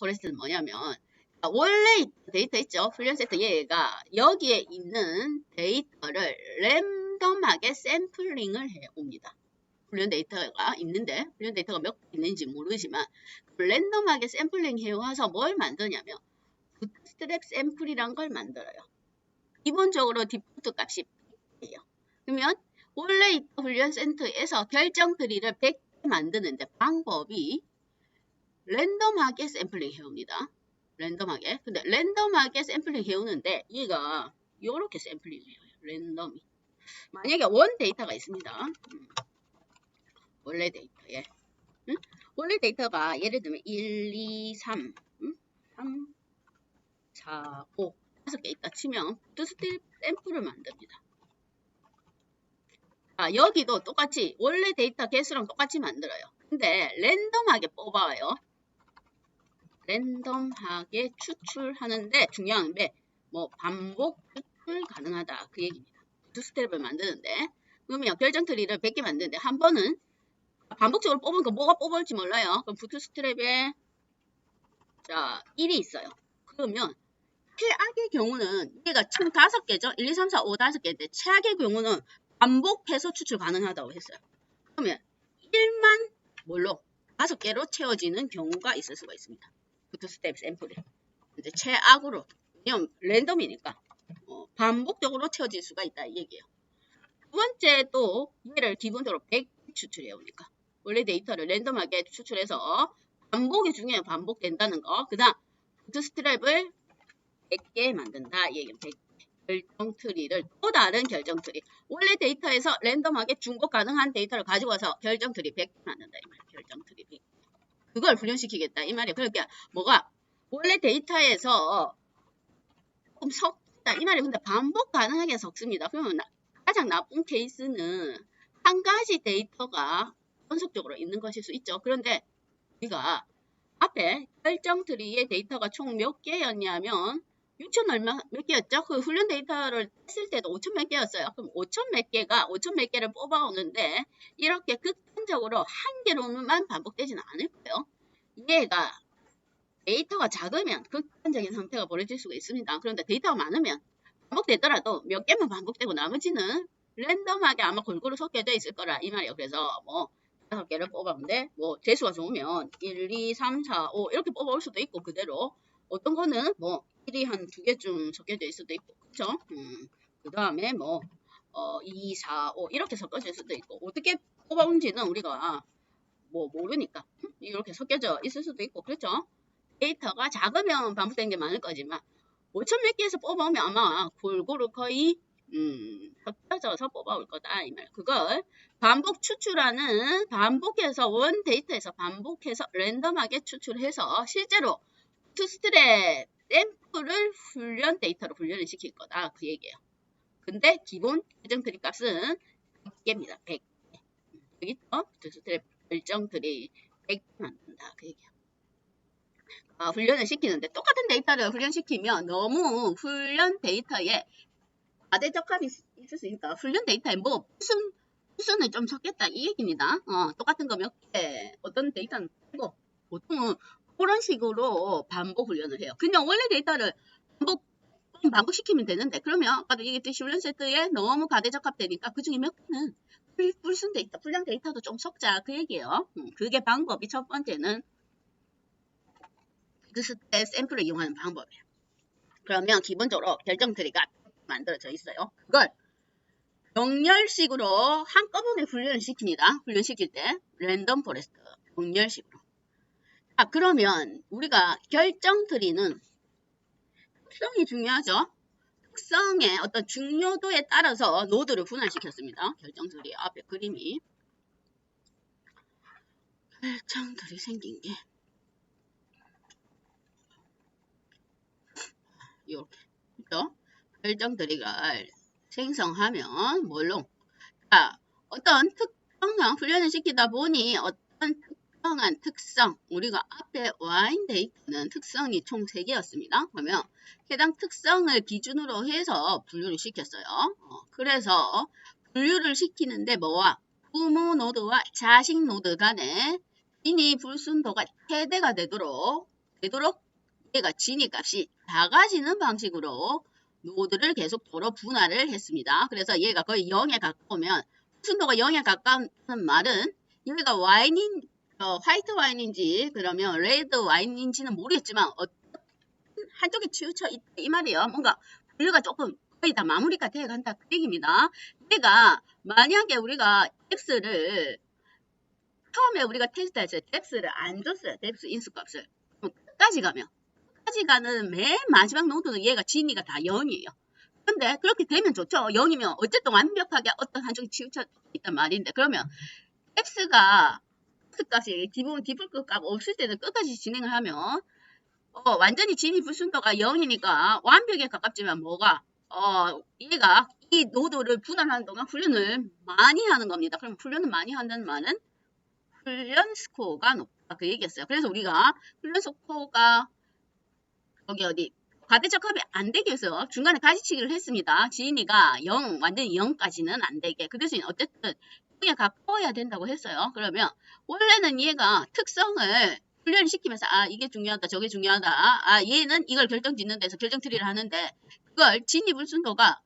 포레스트는 뭐냐면 원래 데이터 있죠. 훈련 세트 얘가 여기에 있는 데이터를 랜덤하게 샘플링을 해옵니다. 훈련 데이터가 있는데 훈련 데이터가 몇 개 있는지 모르지만 랜덤하게 샘플링 해와서 뭘 만드냐면 부트스트랩 샘플이란 걸 만들어요. 기본적으로 디폴트 값이 100개예요. 그러면 원래 훈련 센터에서 결정 트리를 100개 만드는데 방법이 랜덤하게 샘플링 해옵니다. 랜덤하게. 근데 랜덤하게 샘플링 해오는데 얘가 요렇게 샘플링 해요. 랜덤이. 만약에 원 데이터가 있습니다. 원래 데이터에. 원래 데이터가 예를 들면 1, 2, 3, 3, 4, 5 5개 있다 치면 부트스트랩 샘플을 만듭니다. 여기도 똑같이 원래 데이터 개수랑 똑같이 만들어요. 근데 랜덤하게 뽑아요. 랜덤하게 추출하는데 중요한 게 뭐 반복 추출 가능하다 그 얘기입니다. 부트스트랩을 만드는데 그러면 결정 트리를 100개 만드는데 한 번은 반복적으로 뽑으니까 뭐가 뽑을지 몰라요. 그럼 부트스트랩에 자 1이 있어요. 그러면 최악의 경우는 얘가 총 5개죠. 1, 2, 3, 4, 5, 5개인데 최악의 경우는 반복해서 추출 가능하다고 했어요. 그러면 1만 뭘로 5개로 채워지는 경우가 있을 수가 있습니다. 부트스트랩 샘플이. 이제 최악으로. 왜냐면 랜덤이니까 반복적으로 채워질 수가 있다 이 얘기예요. 두 번째 또 얘를 기본적으로 100 추출해 오니까 원래 데이터를 랜덤하게 추출해서 반복이 중요해요. 반복된다는 거. 그 다음 부트스트랩을 100개 만든다 이 얘기예요. 100개. 결정 트리를 또 다른 결정 트리. 원래 데이터에서 랜덤하게 중복 가능한 데이터를 가지고 와서 결정 트리 100개 만든다 이 말이에요. 결정 트리 100개. 그걸 훈련시키겠다 이 말이에요. 그러니까 뭐가 원래 데이터에서 조금 섞다 이 말이에요. 근데 반복 가능하게 섞습니다. 그러면 가장 나쁜 케이스는 한 가지 데이터가 연속적으로 있는 것일 수 있죠. 그런데 우리가 앞에 결정 트리의 데이터가 총 몇 개였냐면 6천 얼마 몇 개였죠? 그 훈련 데이터를 했을 때도 5천 몇 개였어요. 그럼 5천 몇 개를 뽑아오는데 이렇게 극단적으로 한 개로만 반복되지는 않을 거예요. 얘가 데이터가 작으면 극단적인 상태가 벌어질 수가 있습니다. 그런데 데이터가 많으면 반복되더라도 몇 개만 반복되고 나머지는 랜덤하게 아마 골고루 섞여져 있을 거라 이 말이에요. 그래서 뭐 5개를 뽑았는데 뭐 재수가 좋으면 1, 2, 3, 4, 5 이렇게 뽑아올 수도 있고 그대로 어떤 거는 뭐 1이 한 2개쯤 섞여져 있을 수도 있고 그쵸? 그 다음에 뭐 2, 4, 5 이렇게 섞여질 수도 있고 어떻게 뽑아온지는 우리가 뭐 모르니까 이렇게 섞여져 있을 수도 있고 그렇죠? 데이터가 작으면 반복되는 게 많을 거지만 5천 몇 개에서 뽑아오면 아마 골고루 거의 섞여져서 뽑아올 거다 이 말. 그걸 반복 추출하는 반복해서 원 데이터에서 반복해서 랜덤하게 추출해서 실제로 부트스트랩 샘플을 훈련 데이터로 훈련을 시킬 거다 그 얘기예요. 근데 기본 결정 트리 값은 100개입니다. 100개. 여기 부트스트랩 결정 트리 100개 만든다 그 얘기예요. 훈련을 시키는데 똑같은 데이터를 훈련시키면 너무 훈련 데이터에 과대적합이 있을 수 있으니까 훈련 데이터에 뭐 수순을 좀 섞겠다 이 얘기입니다. 똑같은 거 몇 개 어떤 데이터는 뭐 보통은 그런 식으로 반복 훈련을 해요. 그냥 원래 데이터를 반복시키면 되는데 그러면 아까도 얘기했듯이 훈련 세트에 너무 과대적합되니까 그 중에 몇 개는 불순 데이터, 훈련 데이터도 좀 섞자 그 얘기예요. 그게 방법이 첫 번째는 부트스트랩 샘플을 이용하는 방법이에요. 그러면 기본적으로 결정 트리가 만들어져 있어요. 그걸 병렬식으로 한꺼번에 훈련을 시킵니다. 훈련시킬 때 랜덤 포레스트 병렬식으로. 그러면 우리가 결정 트리는 특성이 중요하죠. 특성의 어떤 중요도에 따라서 노드를 분할시켰습니다. 결정 트리 앞에 그림이 결정 트리 생긴 게 이렇게 그렇죠? 결정 트리를 생성하면 뭘로? 어떤 특성을 훈련을 시키다 보니 어떤 특정한 특성 우리가 앞에 와인 데이터는 특성이 총 3개였습니다. 그러면 해당 특성을 기준으로 해서 분류를 시켰어요. 그래서 분류를 시키는데 뭐와 부모 노드와 자식 노드 간에 이니 불순도가 최대가 되도록 되도록 얘가 진위 값이 작아지는 방식으로 노드를 계속 도로 분할을 했습니다. 그래서 얘가 거의 0에 가까우면 흡순도가 0에 가까운 말은 얘가 와인인 화이트 와인인지 그러면 레드 와인인지는 모르겠지만 한쪽에 치우쳐 있다 이 말이에요. 뭔가 분류가 조금 거의 다 마무리가 되어 간다 그 얘기입니다. 얘가 만약에 우리가 X를 처음에 우리가 테스트했을 때 뎁스를 안 줬어요. 뎁스 인수값을. 끝까지 가는 맨 마지막 노드는 얘가 진위가 다 0이에요. 근데 그렇게 되면 좋죠. 0이면 어쨌든 완벽하게 어떤 한쪽이 치우쳐 있단 말인데 그러면 뎁스가 값이 디폴트 값 없을 때는 끝까지 진행을 하면 완전히 진위 불순도가 0이니까 완벽에 가깝지만 뭐가 얘가 이 노드를 분할하는 동안 훈련을 많이 하는 겁니다. 그럼 훈련을 많이 한다는 말은 훈련 스코어가 높다 그 얘기였어요. 그래서 우리가 훈련 스코어가 어디 과대적 합이 안 되게 해서 중간에 가지치기를 했습니다. 진위가 0 완전히 0까지는 안 되게 그 대신 어쨌든 0에 가까워야 된다고 했어요. 그러면 원래는 얘가 특성을 훈련시키면서 이게 중요하다 저게 중요하다 얘는 이걸 결정짓는 데서 결정트리를 하는데 그걸 진위 불순도가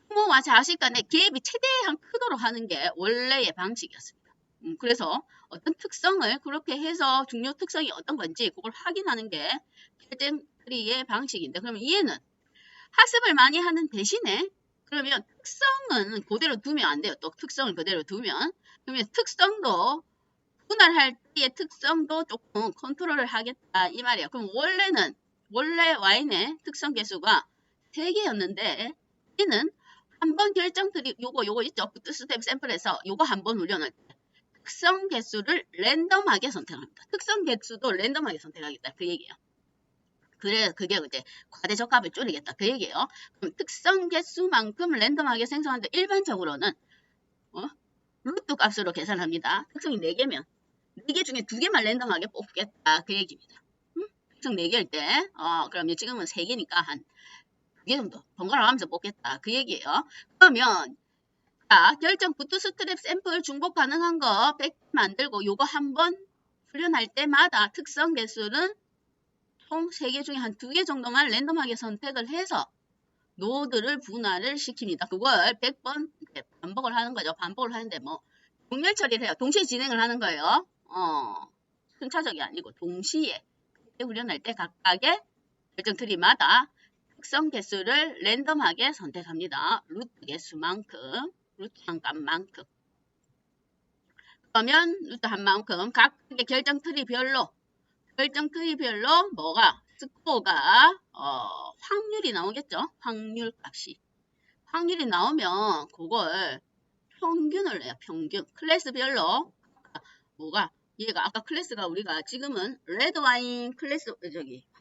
부모와 자식 간의 갭이 최대한 크도록 하는 게 원래의 방식이었습니다. 그래서 어떤 특성을 그렇게 해서 중요 특성이 어떤 건지 그걸 확인하는 게 결정트리의 방식인데 그러면 얘는 학습을 많이 하는 대신에 그러면 특성은 그대로 두면 안 돼요. 또 특성을 그대로 두면 그러면 특성도 분할할 때의 특성도 조금 컨트롤을 하겠다 이 말이에요. 그럼 원래 와인의 특성 개수가 3개였는데 얘는 한번 결정트리 요거 있죠. 부트스텝 샘플에서 요거 한번 훈련할 때 특성 개수를 랜덤하게 선택합니다. 특성 개수도 랜덤하게 선택하겠다 그 얘기예요. 그래 그게 이제 과대 적합을 줄이겠다 그 얘기예요. 그럼 특성 개수만큼 랜덤하게 생성하는데 일반적으로는 루트 값으로 계산합니다. 특성이 4개면 4개 중에 2개만 랜덤하게 뽑겠다 그 얘기입니다. 특성 4개일 때 그러면 지금은 3개니까 한 2개 정도 번갈아 가면서 뽑겠다 그 얘기예요. 그러면 결정 부트스트랩 샘플 중복 가능한 거 100개 만들고 요거 한번 훈련할 때마다 특성 개수는 총 3개 중에 한 2개 정도만 랜덤하게 선택을 해서 노드를 분할을 시킵니다. 그걸 100번 반복을 하는 거죠. 반복을 하는데 뭐 동렬 처리를 해요. 동시에 진행을 하는 거예요. 순차적이 아니고 동시에 훈련할 때 각각의 결정 트리마다 특성 개수를 랜덤하게 선택합니다. 루트 개수만큼 루트 한 값만큼 그러면 루트 한 만큼 각각의 결정 트리별로 뭐가 스코어가 확률이 나오겠죠. 확률 값이 확률이 나오면 그걸 평균을 내요. 평균 클래스별로 뭐가 얘가 아까 클래스가 우리가 지금은 레드 와인 클래스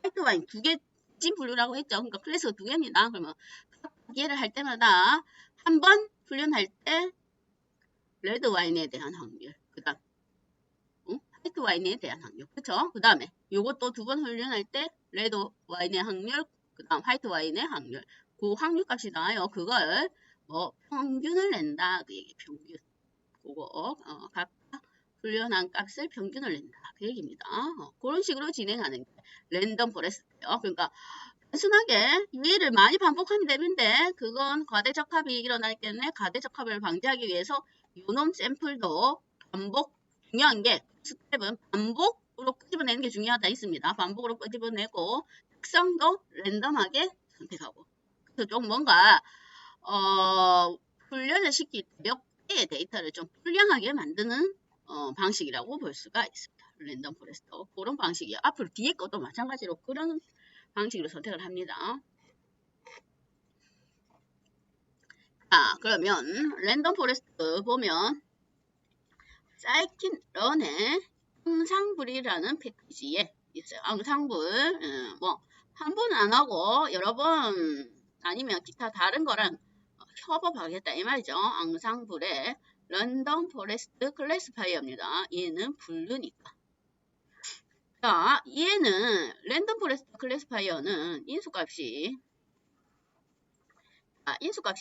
화이트 와인 2개 찐 분류라고 했죠. 그러니까 클래스가 2개입니다. 그러면 얘를 할 때마다 한 번 훈련할 때 레드 와인에 대한 확률 그 다음 화이트 와인에 대한 확률 그렇죠. 그 다음에 요것도 2번 훈련할 때 레드 와인의 확률 그 다음 화이트 와인의 확률 그 확률 값이 나와요. 그걸 뭐 평균을 낸다 그 얘기 평균 그거 각각 훈련한 값을 평균을 낸다 그 얘기입니다. 그런 식으로 진행하는 게 랜덤 포레스트예요. 그러니까 단순하게 얘를 많이 반복하면 되는데 그건 과대적합이 일어나기 때문에 과대적합을 방지하기 위해서 요놈 샘플도 반복 중요한 게 스텝은 반복으로 끄집어내는 게 중요하다 있습니다. 반복으로 끄집어내고 특성도 랜덤하게 선택하고 그래서 좀 뭔가 훈련을 시킬 때 몇 개의 데이터를 좀 불량하게 만드는 방식이라고 볼 수가 있습니다. 랜덤 포레스트 그런 방식이에요. 앞으로 뒤에 것도 마찬가지로 그런 방식으로 선택을 합니다. 그러면 랜덤 포레스트 보면 사이킨런의 항상불이라는 패키지에 있어요. 항상불 뭐 한 번은 안 하고 여러 번 아니면 기타 다른 거랑 협업하겠다 이 말이죠. 항상불의 랜덤 포레스트 클래스파이어입니다. 얘는 분류니까. 자, 얘는 랜덤 포레스트 클래스파이어는 인수값이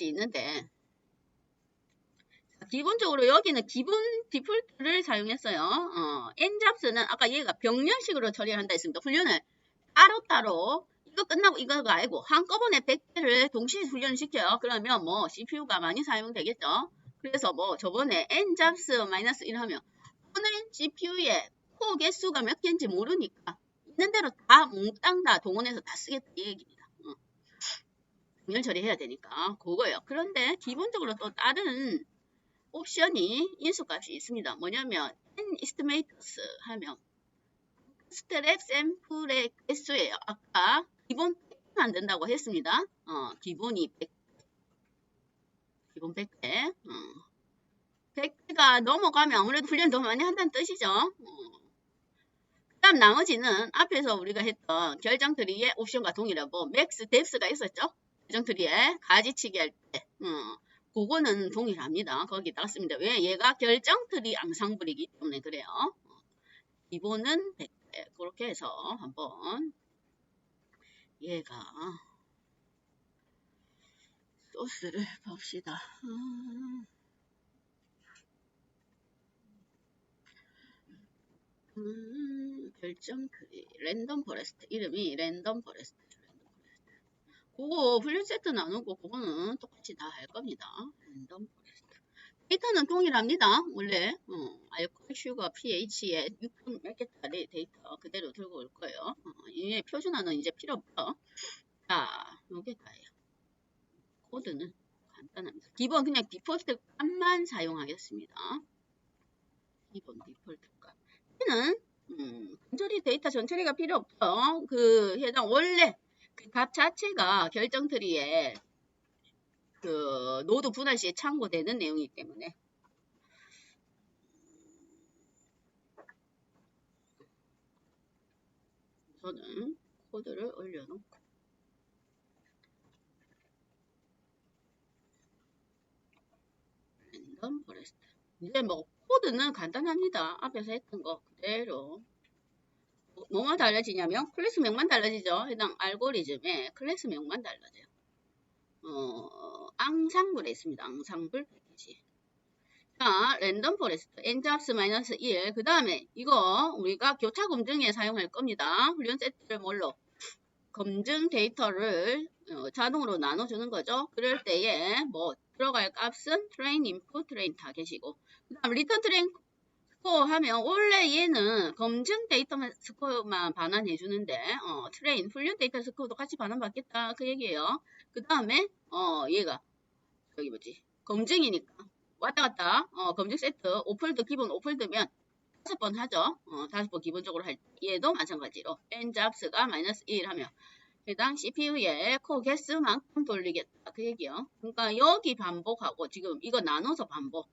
있는데 기본적으로 여기는 기본 디폴트를 사용했어요. n잡스는 아까 얘가 병렬식으로 처리한다 했습니다. 훈련을 따로따로 이거 끝나고 이거가 아니고 한꺼번에 100개를 동시에 훈련을 시켜요. 그러면 뭐 CPU가 많이 사용되겠죠. 그래서 뭐 저번에 n-1 하면 오늘 GPU에 코어 개수가 몇 개인지 모르니까 있는 대로 다 몽땅 다 동원해서 다 쓰겠다 이 얘기입니다. 분열 처리해야 되니까 그거예요. 그런데 기본적으로 또 다른 옵션이 인수값이 있습니다. 뭐냐면 n-estimators 하면 스트랩 샘플의 개수예요. 아까 기본 100개 만든다고 했습니다. 기본이 100, 기본 100개. 100개가 넘어가면 아무래도 훈련 더 많이 한다는 뜻이죠. 그 다음 나머지는 앞에서 우리가 했던 결정 트리의 옵션과 동일하고 맥스 뎁스가 있었죠. 결정 트리에 가지치기 할 때. 그거는 동일합니다. 거기다가 씁니다. 왜? 얘가 결정 트리 앙상블이기 때문에 그래요. 기본은 100개. 그렇게 해서 한번 얘가 소스를 봅시다. 결정 트리 랜덤 포레스트 이름이 랜덤 포레스트. 그거 훈련 세트 나누고 그거는 똑같이 다 할 겁니다. 랜덤 포레스트. 데이터는 동일합니다. 원래 알코슈가 pH에 6몇 개짜리 데이터 그대로 들고 올 거예요. 이 표준화는 이제 필요 없죠. 자, 요게 다예요. 코드는 간단합니다. 기본 그냥 디폴트 값만 사용하겠습니다. 기본 디폴트 값. 얘는 간절히 데이터 전처리가 필요 없죠. 그 해당 원래 그 값 자체가 결정 트리에 그 노드 분할 시에 참고되는 내용이기 때문에 저는 코드를 올려놓고 랜덤 포레스트 이제 뭐 코드는 간단합니다. 앞에서 했던 거 그대로 뭐만 달라지냐면 클래스명만 달라지죠. 해당 알고리즘에 클래스명만 달라져요. 앙상블에 있습니다. 앙상블 패키지. 자, 랜덤 포레스트 n-1 그 다음에 이거 우리가 교차 검증에 사용할 겁니다. 훈련 세트를 뭘로? 검증 데이터를 자동으로 나눠주는 거죠. 그럴 때에 뭐 들어갈 값은 트레인 인풋 트레인 다 계시고 그 다음 리턴 트레인 스코어 하면 원래 얘는 검증 데이터 스코어만 반환해 주는데 트레인 훈련 데이터 스코어도 같이 반환받겠다 그 얘기예요. 그 다음에 얘가 여기 뭐지 검증이니까 왔다 갔다 검증 세트 오폴드 기본 오폴드면 5번 하죠. 5번 기본적으로 할 때 얘도 마찬가지로 n-가 -1 하면 해당 CPU의 코어 개수만큼 돌리겠다 그 얘기요. 그러니까 여기 반복하고 지금 이거 나눠서 반복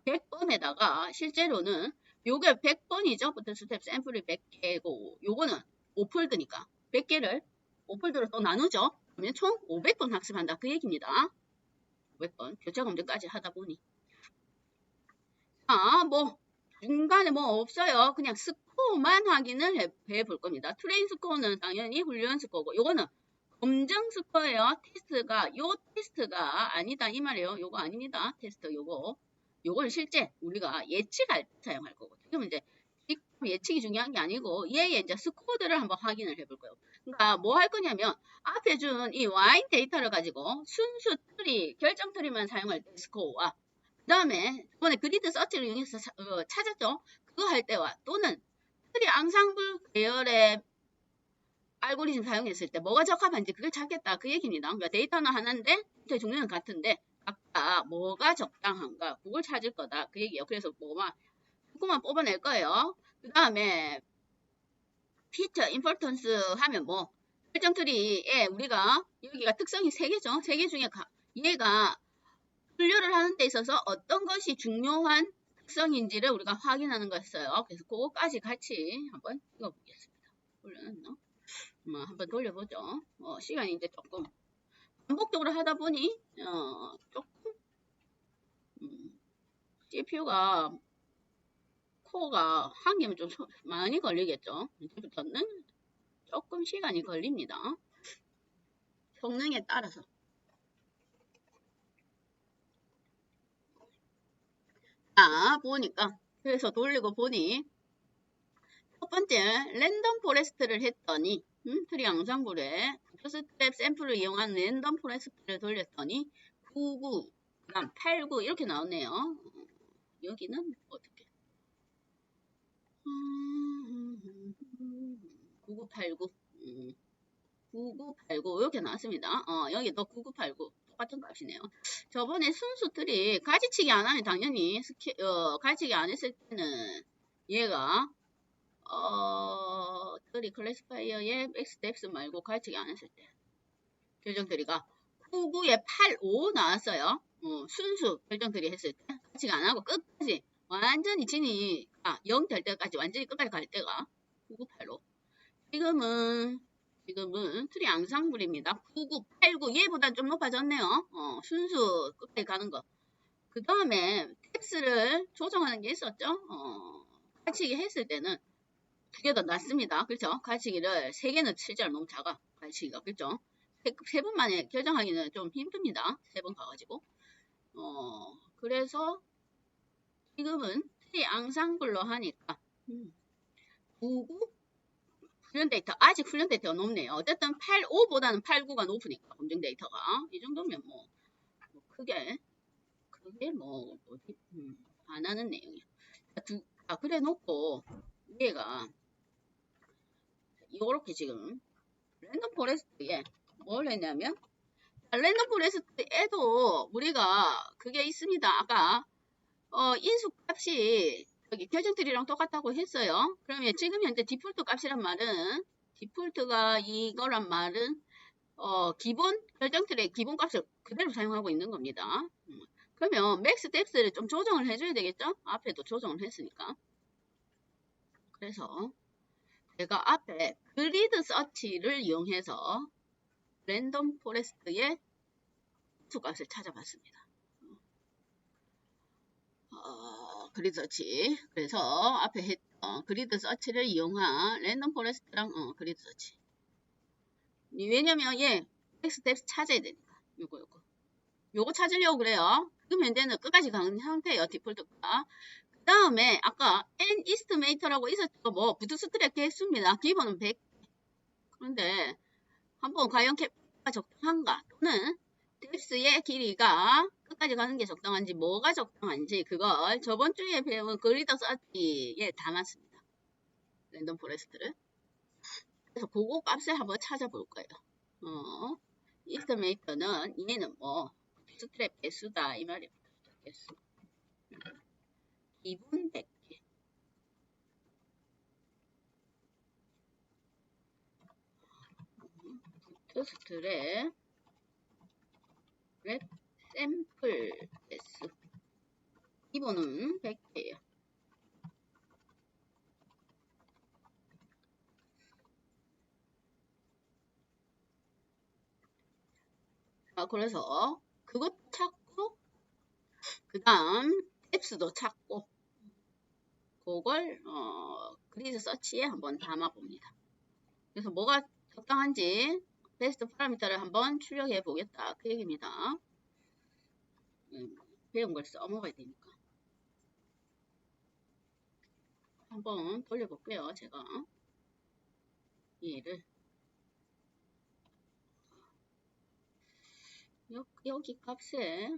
100번에다가 실제로는 요게 100번이죠. 부터 스텝 샘플이 100개고 요거는 오폴드니까 100개를 오폴드로 또 나누죠. 그러면 총 500번 학습한다 그 얘기입니다. 500번 교차 검증까지 하다 보니 뭐 중간에 뭐 없어요. 그냥 스코어만 확인을 해볼 겁니다. 트레인 스코어는 당연히 훈련 스코어고 요거는 검증 스코어예요. 테스트가 요 테스트가 아니다 이 말이에요. 요거 아닙니다. 테스트 요걸 실제 우리가 예측할 때 사용할 거고 지금 이제 예측이 중요한 게 아니고 얘의 이제 스코어들을 한번 확인을 해볼 거예요. 그러니까 뭐 할 거냐면 앞에 준 이 와인 데이터를 가지고 순수 트리 결정 트리만 사용할 때 스코어와 그 다음에 이번에 그리드 서치를 이용해서 찾았죠. 그거 할 때와 또는 트리 앙상블 계열의 알고리즘 사용했을 때 뭐가 적합한지 그걸 찾겠다 그 얘기입니다. 그러니까 데이터는 하나인데 데이터의 종류는 같은데 각각 뭐가 적당한가 그걸 찾을 거다 그 얘기예요. 그래서 그거만 뽑아낼 거예요. 그 다음에 피처 임포턴스 하면 뭐 결정 트리에 우리가 여기가 특성이 3개죠. 3개 중에 얘가 분류를 하는 데 있어서 어떤 것이 중요한 특성인지를 우리가 확인하는 거였어요. 그래서 그거까지 같이 한번 읽어보겠습니다. 올려놨나? 한번 돌려보죠. 시간이 이제 조금 반복적으로 하다 보니 조금 CPU가 코어가 한 개면 좀 많이 걸리겠죠. 이제부터는 조금 시간이 걸립니다. 성능에 따라서. 보니까 그래서 돌리고 보니 첫 번째 랜덤 포레스트를 했더니 트리 양상불에 스텝 샘플을 이용한 랜덤 포레스트를 돌렸더니 99, 그 다음 89 이렇게 나오네요. 여기는 어떻게 9989 9989 이렇게 나왔습니다. 여기도 9989 똑같은 값이네요. 저번에 순수들이 가지치기 안 하면 당연히 가지치기 안 했을 때는 얘가 들이 클래시파이어의 맥스텝스 말고 가지치기 안 했을 때 결정들이가 99에 85 나왔어요. 순수 결정들이 했을 때 가지치기 안 하고 끝까지 완전히 진이 0 될 때까지 완전히 끝까지 갈 때가 9985. 지금은 트리 양상불입니다. 9989 얘보다 좀 높아졌네요. 순수 끝까지 가는 거. 그 다음에 텍스를 조정하는 게 있었죠. 가지치기 했을 때는 두 개 더 낮습니다. 그렇죠? 가지치기를 3개는 실제로 너무 작아. 가지치기가. 그렇죠? 3번 만에 결정하기는 좀 힘듭니다. 3번 가가지고. 그래서 지금은 트리 양상불로 하니까 99 훈련 데이터, 아직 훈련 데이터가 높네요. 어쨌든 85보다는 89가 높으니까, 검증 데이터가. 이 정도면 크게 안 하는 내용이야. 그래 놓고, 얘가, 이렇게 지금, 랜덤 포레스트에 뭘 했냐면, 랜덤 포레스트에도 우리가 그게 있습니다. 아까, 인수값이 여기 결정들이랑 똑같다고 했어요. 그러면 지금 현재 디폴트 값이란 말은 디폴트가 이거란 말은 기본 결정틀의 기본 값을 그대로 사용하고 있는 겁니다. 그러면 맥스 뎁스를 좀 조정을 해줘야 되겠죠? 앞에도 조정을 했으니까. 그래서 제가 앞에 그리드 서치를 이용해서 랜덤 포레스트의 수값을 찾아봤습니다. 그리드 서치. 그래서 앞에 했던 그리드 서치를 이용한 랜덤 포레스트랑 그리드 서치. 왜냐면 엑스텝스 찾아야 되니까. 요거 찾으려고 그래요. 지금 현재는 끝까지 가는 상태예요. 디폴트가. 그 다음에 아까 N 이스트메이터라고 있었죠. 부트스트랩 개수입니다. 기본은 100. 그런데 한번 과연 캡가 적당한가 또는 뎁스의 길이가 끝까지 가는 게 적당한지 뭐가 적당한지 그걸 저번 주에 배운 그리더 서치에 담았습니다. 랜덤 포레스트를. 그래서 그거 값을 한번 찾아볼 거예요. 이스트메이터는 얘는 스트랩 개수다 이 말이에요. 개수. 기본 100개. 부트스트랩 샘플 개수. 기본은 100개예요. 그래서 그것 찾고 그 다음 뎁스도 찾고 그걸 그리드 서치에 한번 담아봅니다. 그래서 뭐가 적당한지 베스트 파라미터를 한번 출력해 보겠다 그 얘기입니다. 배운 걸 써먹어야 되니까 한번 돌려볼게요. 제가 얘를 여기 값에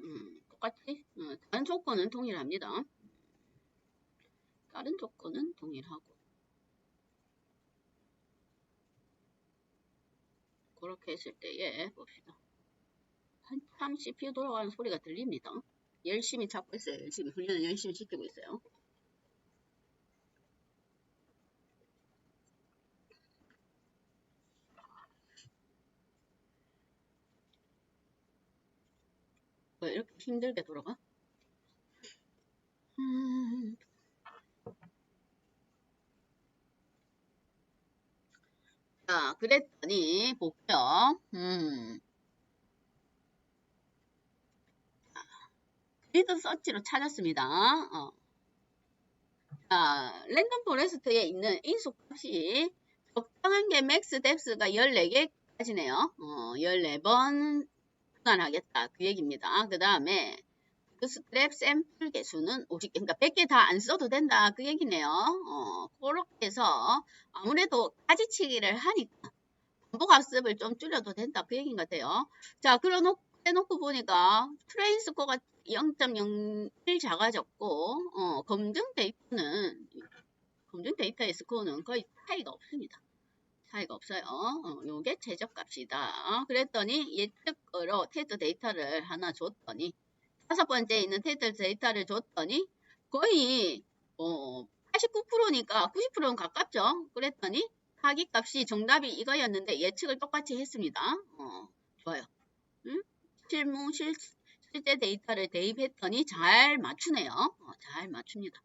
똑같이 다른 조건은 동일합니다. 다른 조건은 동일하고 그렇게 했을 때에 봅시다. 한참 CPU 돌아가는 소리가 들립니다. 열심히 찾고 있어요. 열심히 훈련을 열심히 시키고 있어요. 왜 이렇게 힘들게 돌아가? 자, 그랬더니 볼게요. 그리드 서치로 찾았습니다. 자, 랜덤 포레스트에 있는 인수값이 적당한 게 맥스 뎁스가 14개까지네요. 14번 분할하겠다. 그 얘기입니다. 그 다음에 그 스트랩 샘플 개수는 50개. 그러니까 100개 다 안 써도 된다. 그 얘기네요. 그렇게 해서 아무래도 가지치기를 하니까 반복 학습을 좀 줄여도 된다. 그 얘기인 것 같아요. 자, 해놓고 보니까 트레인 스코어가 0.01 작아졌고, 검증 데이터의 스코어는 거의 차이가 없습니다. 차이가 없어요. 요게 최저값이다. 그랬더니 예측으로 테스트 데이터를 하나 줬더니 5번째에 있는 테스트 데이터를 줬더니 거의 89%니까 90%는 가깝죠. 그랬더니 타깃값이 정답이 이거였는데 예측을 똑같이 했습니다. 좋아요. 응? 실제 데이터를 대입했더니 잘 맞추네요. 잘 맞춥니다.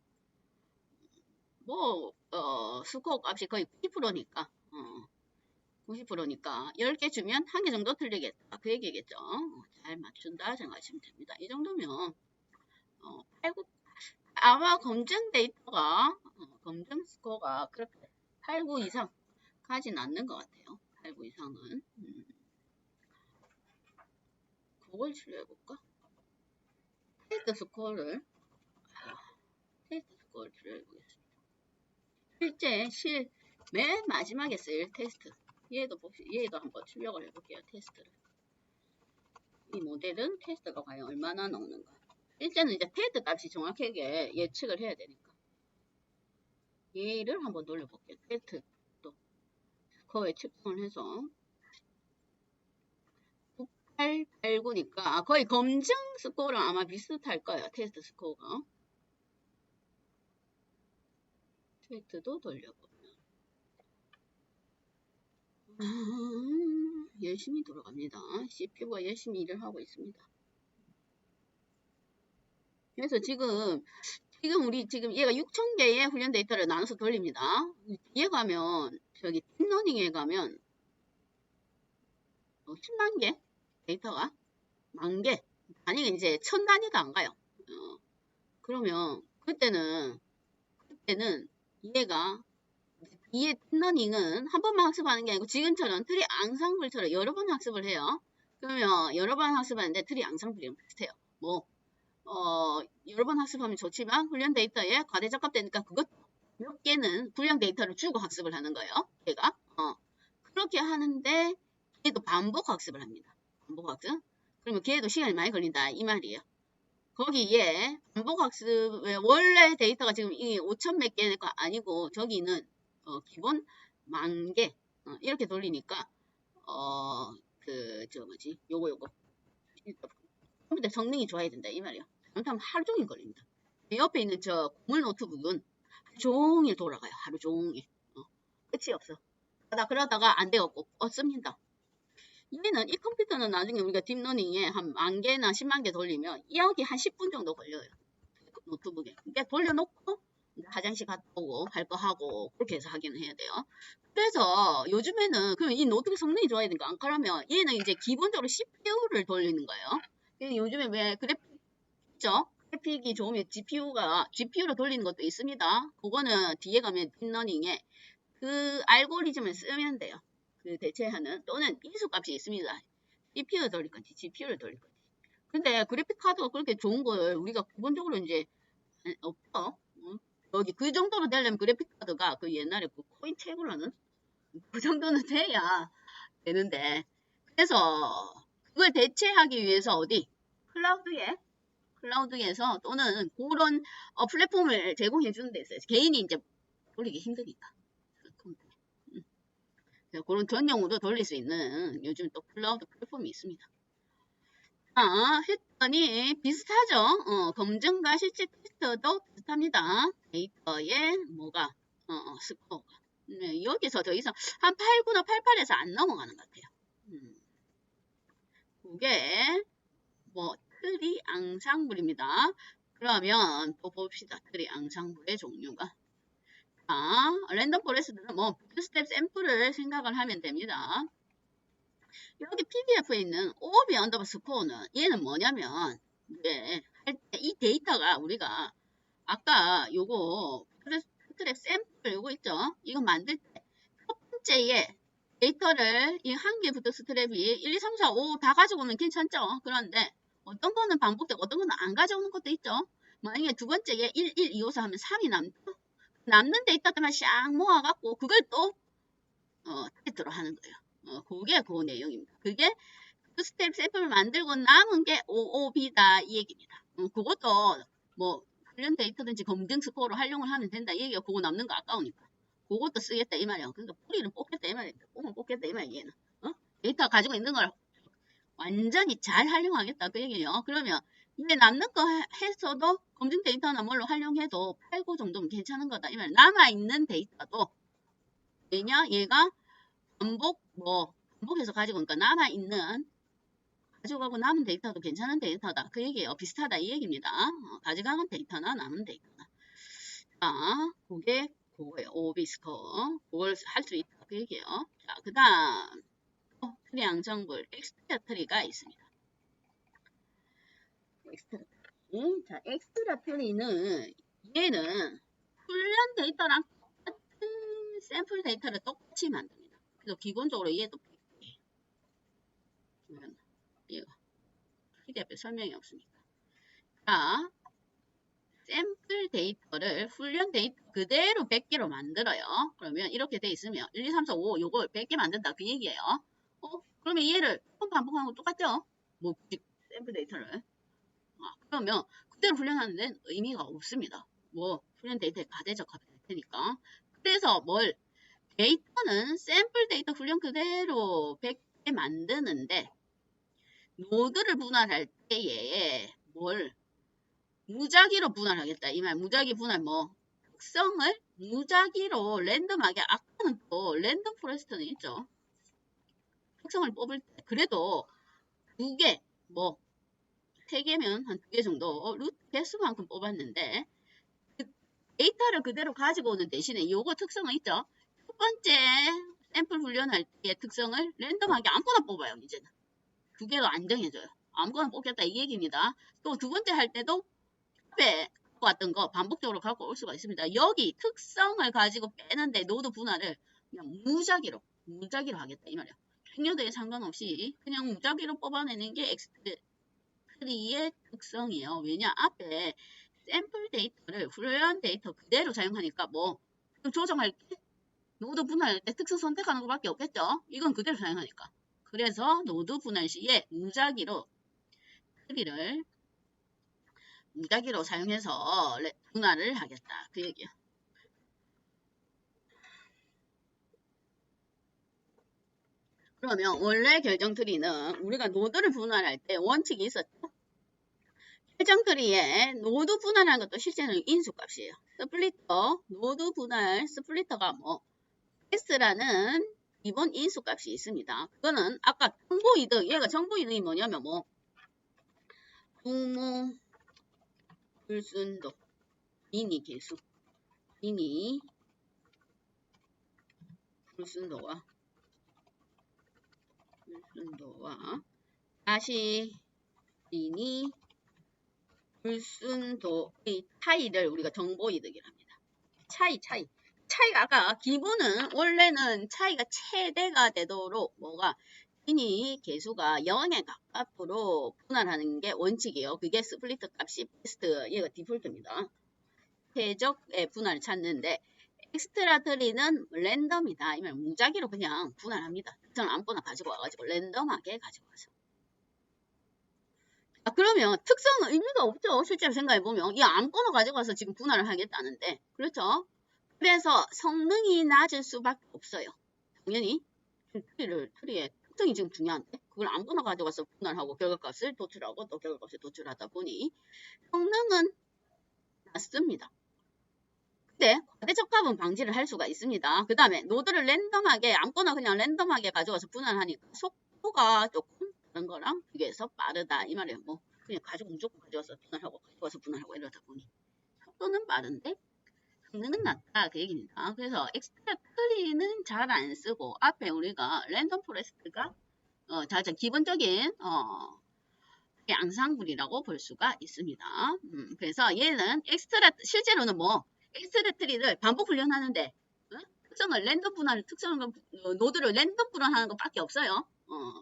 스코어 값이 거의 90%니까 90%니까 10개 주면 1개 정도 틀리겠다. 그 얘기겠죠. 잘 맞춘다 생각하시면 됩니다. 이 정도면 아마 검증 데이터가 검증 스코어가 그렇게 8, 9 이상 가진 않는 것 같아요. 8, 9 이상은 그걸 추려볼까? 테스트 스코어를 추려보겠습니다. 실제 맨 마지막에 쓸 테스트 얘도 한번 출력을 해볼게요. 테스트를 이 모델은 테스트가 과연 얼마나 나오는가. 실제는 이제 테스트 값이 정확하게 예측을 해야 되니까 얘를 한번 돌려볼게요. 테스트 또 스코어에 측정을 해서 9889니까 거의 검증 스코어랑 아마 비슷할 거예요. 테스트 스코어가. 테스트도 돌려보면 열심히 돌아갑니다. CPU가 열심히 일을 하고 있습니다. 그래서 지금 얘가 6000개의 훈련 데이터를 나눠서 돌립니다. 뒤에 가면 저기 딥러닝에 가면 10만 개 데이터가 만개 아니 이제 1000단위도 안 가요. 그러면 그때는 얘가 이에 딥러닝은 한 번만 학습하는 게 아니고 지금처럼 트리 앙상블처럼 여러 번 학습을 해요. 그러면 여러 번 학습하는데 트리 앙상블이랑 비슷해요. 여러 번 학습하면 좋지만 훈련 데이터에 과대적합되니까 그것 몇 개는 훈련 데이터를 주고 학습을 하는 거예요. 얘가 그렇게 하는데 걔도 반복 학습을 합니다. 반복 학습. 그러면 걔도 시간이 많이 걸린다 이 말이에요. 거기에 반복 학습에 원래 데이터가 지금 이 5천 몇 개가 아니고 저기는 기본 10,000개 이렇게 돌리니까 요거 컴퓨터 성능이 좋아야 된다 이 말이에요. 잘못하면 하루 종일 걸립니다. 옆에 있는 저 고물 노트북은 하루 종일 돌아가요. 하루 종일 끝이 없어. 그러다가 안 되겠고 씁니다. 이 컴퓨터는 나중에 우리가 딥러닝에 한 10,000개나 10만 개 돌리면 여기 한 10분 정도 걸려요. 노트북에. 그러니까 돌려놓고 화장실 갔다 오고 할 거 하고 그렇게 해서 하기는 해야 돼요. 그래서 요즘에는 그럼 이 노트북 성능이 좋아야 되니까 안 그러면 얘는 이제 기본적으로 CPU를 돌리는 거예요. 요즘에 왜 그래픽 있죠? 그래픽이 좋으면 GPU로 돌리는 것도 있습니다. 그거는 뒤에 가면 딥러닝에 그 알고리즘을 쓰면 돼요. 그 대체하는 또는 인수값이 있습니다. CPU를 돌릴 건지 GPU를 돌릴 건지. 근데 그래픽 카드가 그렇게 좋은 걸 우리가 기본적으로 이제 없어. 여기 그 정도로 되려면 그래픽 카드가 그 옛날에 그 코인 채굴하는 그 정도는 돼야 되는데 그래서 그걸 대체하기 위해서 어디 클라우드에서 또는 그런 플랫폼을 제공해 주는 데 있어요. 개인이 이제 돌리기 힘드니까. 그런 전용으로 돌릴 수 있는 요즘 또 클라우드 플랫폼이 있습니다. 했더니 비슷하죠. 검증과 실제 테스트도 비슷합니다. 데이터에 뭐가 스코어가 여기서 더 이상 한 8구나 88에서 안 넘어가는 것 같아요. 그게 트리 앙상블입니다. 그러면 또 봅시다. 트리 앙상블의 종류가 랜덤 포레스트는 부트스텝 샘플을 생각을 하면 됩니다. 여기 PDF에 있는 오비 언더바 스코어는 얘는 뭐냐면 이 데이터가 우리가 아까 요거 부트스트랩 샘플 요거 있죠? 이거 만들 때 첫 번째에 데이터를 이 한 개 부트스트랩이 1, 2, 3, 4, 5 다 가져오면 괜찮죠? 그런데 어떤 거는 반복되고 어떤 거는 안 가져오는 것도 있죠? 만약에 두 번째에 1, 1, 2, 5, 4 하면 3이 남는 데이터들만 샥 모아갖고 그걸 또 테스트로 하는 거예요. 그게 그 내용입니다. 그게 그 스텝 샘플을 만들고 남은 게 OOB다 이 얘기입니다. 그것도 뭐 훈련 데이터든지 검증 스코어로 활용을 하면 된다 이 얘기가 그거 남는 거 아까우니까 그것도 쓰겠다 이 말이야. 그러니까 뿌리는 뽑겠다 이 말이야. 뽕은 뽑겠다 이 말이야. 얘는 데이터 가지고 있는 걸 완전히 잘 활용하겠다 그 얘기예요. 그러면 이제 남는 거 했어도 검증 데이터나 뭘로 활용해도 8, 9 정도면 괜찮은 거다 이 말이야. 남아있는 데이터도 왜냐 얘가 반복해서 가지고 그러니까 남아있는 가져가고 남은 데이터도 괜찮은 데이터다. 그 얘기예요. 비슷하다 이 얘기입니다. 가져가는 데이터나 남은 데이터나. 자, 그게 그거예요. OOB 스코어. 그걸 할 수 있다. 그 얘기예요. 자, 그 다음 트리 양성불 엑스트라 트리가 있습니다. 엑스트라 트리. 자, 엑스트라 트리는 얘는 훈련 데이터랑 똑같은 샘플 데이터를 똑같이 만듭니다. 그래서 기본적으로 얘도 얘가 PDF에 설명이 없으니까. 자, 샘플 데이터를 훈련 데이터 그대로 100개로 만들어요. 그러면 이렇게 돼 있으면 1, 2, 3, 4, 5 요걸 100개 만든다 그 얘기예요. 그러면 얘를 반복하는 거 똑같죠? 뭐 샘플 데이터를. 그러면 그대로 훈련하는 데는 의미가 없습니다. 뭐 훈련 데이터에 가대적화될 테니까. 그래서 데이터는 샘플 데이터 훈련 그대로 100개 만드는데 노드를 분할할 때에 무작위로 분할하겠다. 이 말 무작위 분할 특성을 무작위로 랜덤하게 아까는 또 랜덤 포레스트는 있죠. 특성을 뽑을 때 그래도 2개 3개면 한 2개 정도 루트 개수만큼 뽑았는데 그 데이터를 그대로 가지고 오는 대신에 요거 특성은 있죠. 첫 번째 샘플 훈련할 때의 특성을 랜덤하게 아무거나 뽑아요. 이제는 2개도 안 정해져요. 아무거나 뽑겠다 이 얘기입니다. 또 두 번째 할 때도 앞에 갖고 왔던 거 반복적으로 갖고 올 수가 있습니다. 여기 특성을 가지고 빼는데 노드 분할을 그냥 무작위로 하겠다 이 말이야. 중요도에 상관없이 그냥 무작위로 뽑아내는 게 엑스트리의 특성이에요. 왜냐 앞에 샘플 데이터를 훈련 데이터 그대로 사용하니까 조정할 때 노드 분할할 때 특성 선택하는 것밖에 없겠죠. 이건 그대로 사용하니까. 그래서 노드 분할 시에 무작위로 트리를 무작위로 사용해서 분할을 하겠다. 그 얘기야. 그러면 원래 결정 트리는 우리가 노드를 분할할 때 원칙이 있었죠. 결정 트리에 노드 분할하는 것도 실제는 인수값이에요. 스플리터, 노드 분할 스플리터가 X라는 기본 인수값이 있습니다. 그거는 아까 정보이득, 얘가 정보이득이 뭐냐면 부모 불순도 미니 개수 미니 불순도와 다시 미니 불순도의 차이를 우리가 정보이득이랍니다. 차이가 아까 기본은 원래는 차이가 최대가 되도록 미니 개수가 0에 가깝도록 분할하는 게 원칙이에요. 그게 스플리트 값이 베스트, 얘가 디폴트입니다. 최적의 분할을 찾는데 엑스트라 트리는 랜덤이다. 이 말 무작위로 그냥 분할합니다. 특성을 아무거나 가지고 와가지고 랜덤하게 가지고 와서. 그러면 특성은 의미가 없죠. 실제로 생각해보면 이 아무거나 가지고 와서 지금 분할을 하겠다는데 그렇죠? 그래서 성능이 낮을 수밖에 없어요. 당연히 트리의 특성이 지금 중요한데 그걸 아무거나 가져가서 분할하고 결과값을 도출하고 또 결과값을 도출하다 보니 성능은 낮습니다. 근데 과대적합은 방지를 할 수가 있습니다. 그 다음에 노드를 랜덤하게 아무거나 그냥 랜덤하게 가져와서 분할하니까 속도가 조금 다른 거랑 비교해서 빠르다 이 말이에요. 그냥 무조건 가져와서 분할하고 이러다 보니 속도는 빠른데 성능은 낮다 그 얘기입니다. 그래서 엑스트라 트리는 잘 안 쓰고 앞에 우리가 랜덤 포레스트가 기본적인 양상불이라고 볼 수가 있습니다. 그래서 얘는 실제로는 엑스트라 트리를 반복 훈련하는데 특성을 랜덤 분할 노드를 랜덤 분할하는 것밖에 없어요.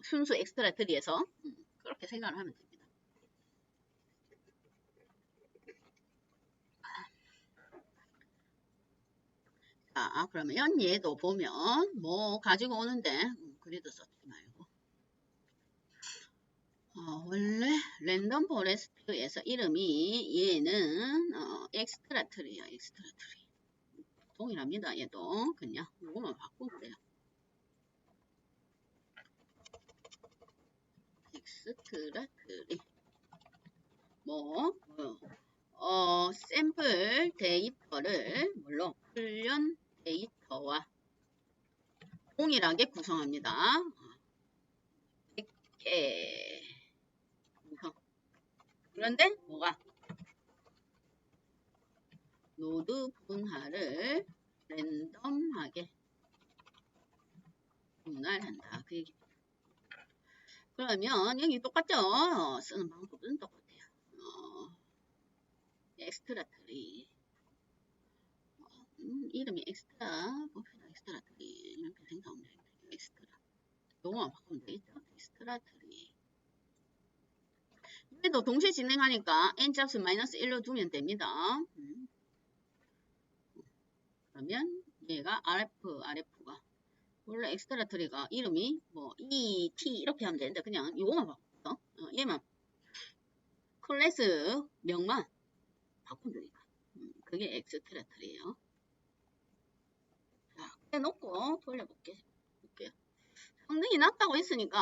순수 엑스트라 트리에서 그렇게 생각을 하면 됩니다. 자, 그러면 얘도 보면 가지고 오는데 그리드 썼지 말고. 원래 랜덤 포레스트에서 이름이 얘는 엑스트라 트리야. 엑스트라 트리. 동일합니다. 얘도 그냥 이거만 바꾸면 돼요. 엑스트라 트리. 샘플 데이터를 물론 훈련 데이터와 동일하게 구성합니다. 100개 구성. 그런데 뭐가? 노드 분할을 랜덤하게 분할한다. 그 얘기. 그러면 여기 똑같죠? 쓰는 방법은 똑같아요. 엑스트라 트리. 이름이 엑스트라. 봅시다. 엑스트라 트리. 이렇게 생성하면 됩니다. 엑스트라. 요거만 바꾸면 되겠죠? 엑스트라 트리. 얘도 동시에 진행하니까 n잡스 -1로 두면 됩니다. 그러면 얘가 RF가 원래 엑스트라 트리가 이름이 뭐 ET 이렇게 하면 되는데 그냥 요거만 바꿔. 얘만 클래스 명만 바꾸면 되니까. 그게 엑스트라 트리예요. 자, 해놓고 돌려볼게요. 성능이 낮다고 했으니까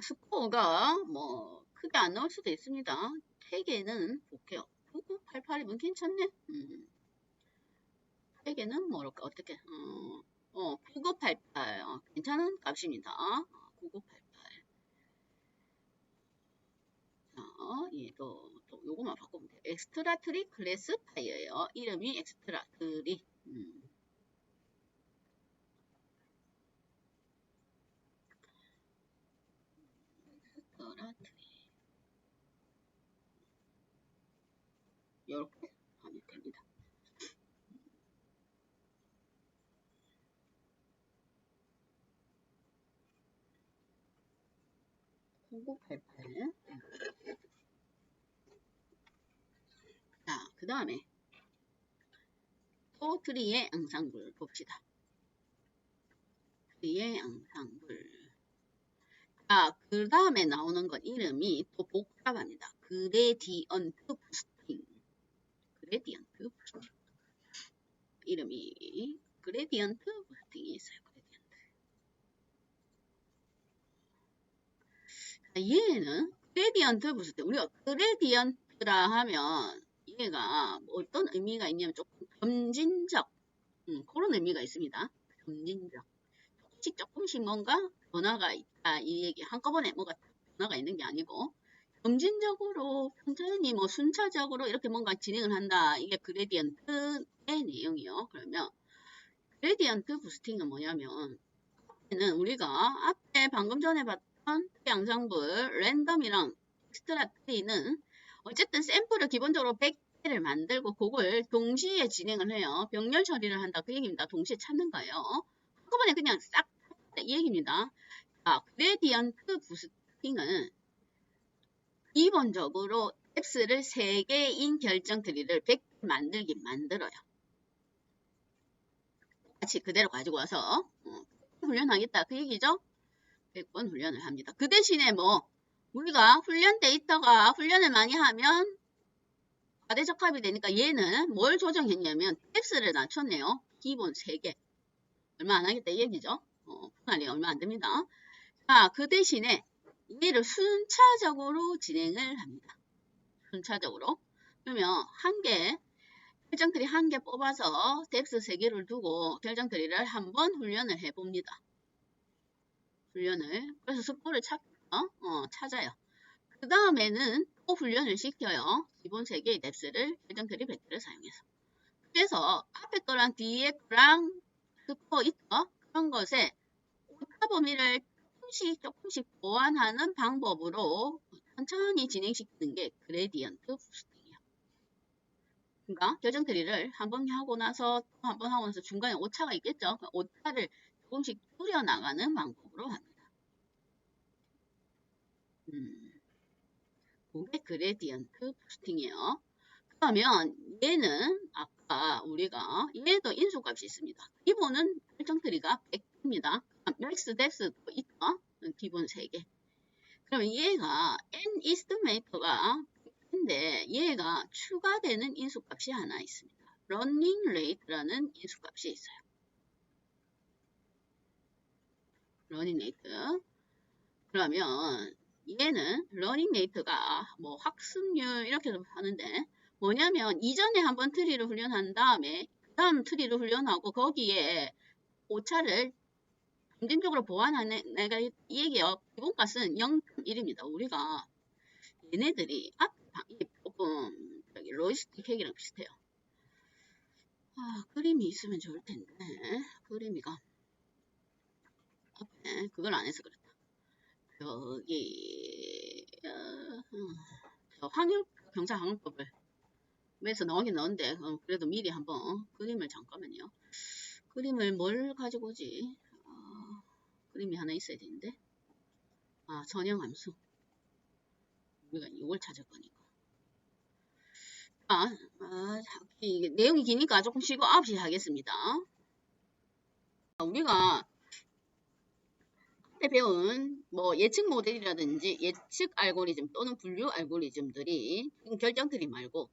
스코어가 뭐 크게 안 나올 수도 있습니다. 태계는 볼게요. 9988이면 괜찮네. 태계는 뭐랄까 어떻게 9988 괜찮은 값입니다. 9988. 자, 얘도 또 요거만 바꾸면 돼요. 엑스트라 트리 클래스 파이어예요. 이름이 엑스트라 트리. 이렇게 하면 됩니다. 자, 그 다음에 또 트리의 앙상블 봅시다. 트리의 앙상블. 자, 그 다음에 나오는 건 이름이 또 복잡합니다. 그레디언트 부스팅. 그레디언트 부스팅. 이름이 그레디언트 부스팅이 있어요. 그레디언트. 자, 얘는 그레디언트 부스팅. 우리가 그레디언트라 하면 얘가 어떤 의미가 있냐면 조금 점진적 그런 의미가 있습니다. 점진적. 조금씩 뭔가 변화가 있다. 이 얘기 한꺼번에 뭐가 변화가 있는 게 아니고 점진적으로 천천히 뭐 순차적으로 이렇게 뭔가 진행을 한다. 이게 그레디언트의 내용이요. 그러면 그레디언트 부스팅은 뭐냐면 우리가 앞에 방금 전에 봤던 양상불 랜덤이랑 엑스트라 트리는 어쨌든 샘플을 기본적으로 100개를 만들고 그걸 동시에 진행을 해요. 병렬 처리를 한다. 그 얘기입니다. 동시에 찾는 거예요. 한꺼번에 그냥 싹 이 얘기입니다. 자, 그레디언트 부스팅은 기본적으로 앱스를 3개인 결정 트리를 100개 만들어요. 같이 그대로 가지고 와서 훈련하겠다. 그 얘기죠? 100번 훈련을 합니다. 그 대신에 뭐 우리가 훈련 데이터가 훈련을 많이 하면 과대적합이 되니까 얘는 뭘 조정했냐면 앱스를 낮췄네요. 기본 3개. 얼마 안 하겠다 이 얘기죠? 분할이 얼마 안 됩니다. 자, 그 대신에 얘를 순차적으로 진행을 합니다. 순차적으로. 그러면 결정트리 한 개 뽑아서 뎁스 3개를 두고 결정트리를 한번 훈련을 해봅니다. 그래서 스코어를 찾아요. 그 다음에는 또 훈련을 시켜요. 기본 3개의 뎁스를 결정트리 100개를 사용해서. 그래서 앞에 거랑 뒤에 거랑 스코어 있죠? 그런 것에 오차 범위를 조금씩 보완하는 방법으로 천천히 진행시키는 게 그레디언트 부스팅이에요. 그러니까 결정 트리를 한 번 하고 나서 또 한 번 하고 나서 중간에 오차가 있겠죠. 그 오차를 조금씩 줄여나가는 방법으로 합니다. 그게 그레디언트 부스팅이에요. 그러면 얘는 아까 우리가 얘도 인수값이 있습니다. 기본은 결정 트리가 100입니다. 맥스 뎁스도 있죠. 기본 3개. 그러면 얘가 n 이스티메이터가 인데 얘가 추가되는 인수값이 하나 있습니다. 러닝 레이트라는 인수값이 있어요. 러닝 레이트. 그러면 얘는 러닝 레이트가 뭐 학습률 이렇게도 하는데 뭐냐면 이전에 한번 트리를 훈련한 다음에 그 다음 트리를 훈련하고 거기에 오차를 점진적으로 보완하는 내가 이 얘기요. 기본값은 0.1입니다. 우리가 얘네들이 조금 로이스틱 핵이랑 비슷해요. 그림이 있으면 좋을 텐데 그림이가 앞에 그걸 안 해서 그렇다. 여기 확률 경사 항법을 에서 나오긴 나오는데 그래도 미리 한번 그림을 잠깐만요. 그림을 뭘 가지고 오지? 그림이 하나 있어야 되는데 전형함수 우리가 이걸 찾을 거니까 이게 내용이 기니까 조금 쉬고 9시 하겠습니다. 우리가 그때 배운 뭐 예측 모델이라든지 예측 알고리즘 또는 분류 알고리즘들이 결정트리 말고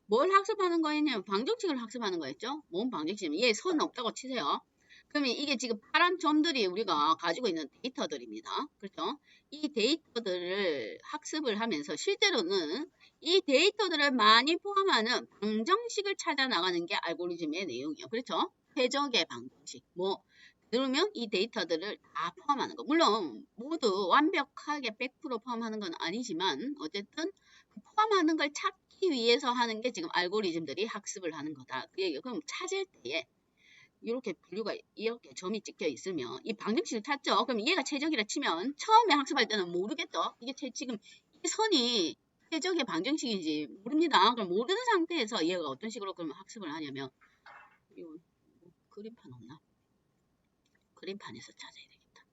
뭘 학습하는 거였냐면 방정식을 학습하는 거였죠. 뭔 방정식이면 얘 선 없다고 치세요. 그러면 이게 지금 파란 점들이 우리가 가지고 있는 데이터들입니다. 그렇죠? 이 데이터들을 학습을 하면서 실제로는 이 데이터들을 많이 포함하는 방정식을 찾아 나가는 게 알고리즘의 내용이에요. 그렇죠? 최적의 방정식. 그러면 이 데이터들을 다 포함하는 거. 물론 모두 완벽하게 100% 포함하는 건 아니지만 어쨌든 포함하는 걸 찾기 위해서 하는 게 지금 알고리즘들이 학습을 하는 거다. 그 얘기예요. 그럼 찾을 때에 이렇게 분류가 이렇게 점이 찍혀 있으면 이 방정식을 찾죠. 그럼 얘가 최적이라 치면 처음에 학습할 때는 모르겠죠. 이게 지금 이 선이 최적의 방정식인지 모릅니다. 그럼 모르는 상태에서 얘가 어떤 식으로 그러면 학습을 하냐면 이거 그림판 없나? 그림판에서 찾아야 되겠다.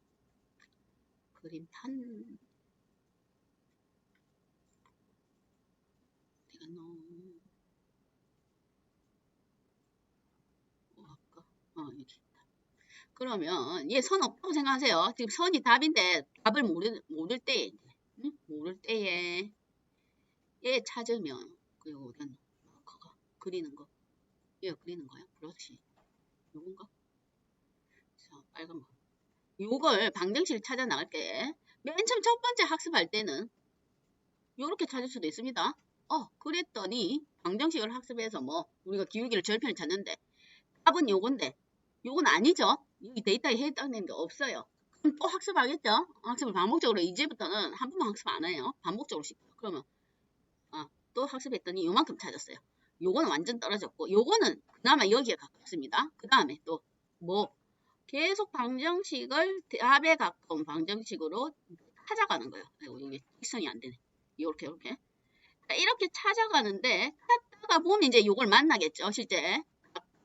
그림판 내가 너무 아까 여기 있다. 그러면 얘 선 없다고 생각하세요. 지금 선이 답인데 답을 모를 때에 모를 때에 얘 찾으면 그리고 어떤 마커가 그리는 거 얘가 그리는 거야. 그렇지. 요건가? 자, 빨간 거. 요걸 방정식을 찾아 나갈 때 맨 처음 첫 번째 학습할 때는 요렇게 찾을 수도 있습니다. 그랬더니 방정식을 학습해서 우리가 기울기를 절편을 찾는데 답은 요건데 요건 아니죠. 이 데이터에 해당되는 게 없어요. 그럼 또 학습하겠죠. 학습을 반복적으로 이제부터는 한 번만 학습 안 해요. 반복적으로 시켜요. 그러면 또 학습했더니 요만큼 찾았어요. 요거는 완전 떨어졌고 요거는 그나마 여기에 가깝습니다. 그 다음에 또 계속 방정식을 답에 가까운 방정식으로 찾아가는 거예요. 여기 직선이 안 되네. 이렇게 이렇게 찾아가는데 찾다가 보면 이제 요걸 만나겠죠. 실제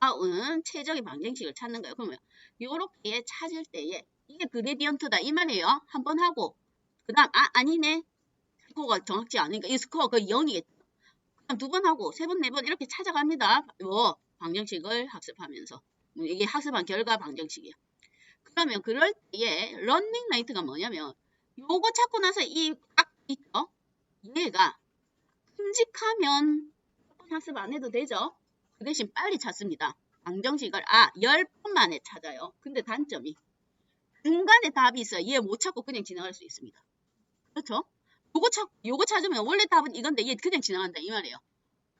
가까운 최적의 방정식을 찾는 거예요. 그러면 요렇게 찾을 때에 이게 그레디언트다 이 말이에요. 한 번 하고 그 다음 아니네. 스코어가 정확치 않으니까 이 스코어가 거의 0이겠죠. 그다음 두 번 하고 세 번, 네 번 이렇게 찾아갑니다. 방정식을 학습하면서 이게 학습한 결과 방정식이에요. 그러면 그럴 때에 러닝 레이트가 뭐냐면 요거 찾고 나서 이 딱 있죠. 얘가 큼직하면 학습 안 해도 되죠. 그 대신 빨리 찾습니다. 방정식을 10번 만에 찾아요. 근데 단점이 중간에 답이 있어요. 얘 못 찾고 그냥 지나갈 수 있습니다. 그렇죠? 요거 찾으면 원래 답은 이건데 얘 그냥 지나간다 이 말이에요.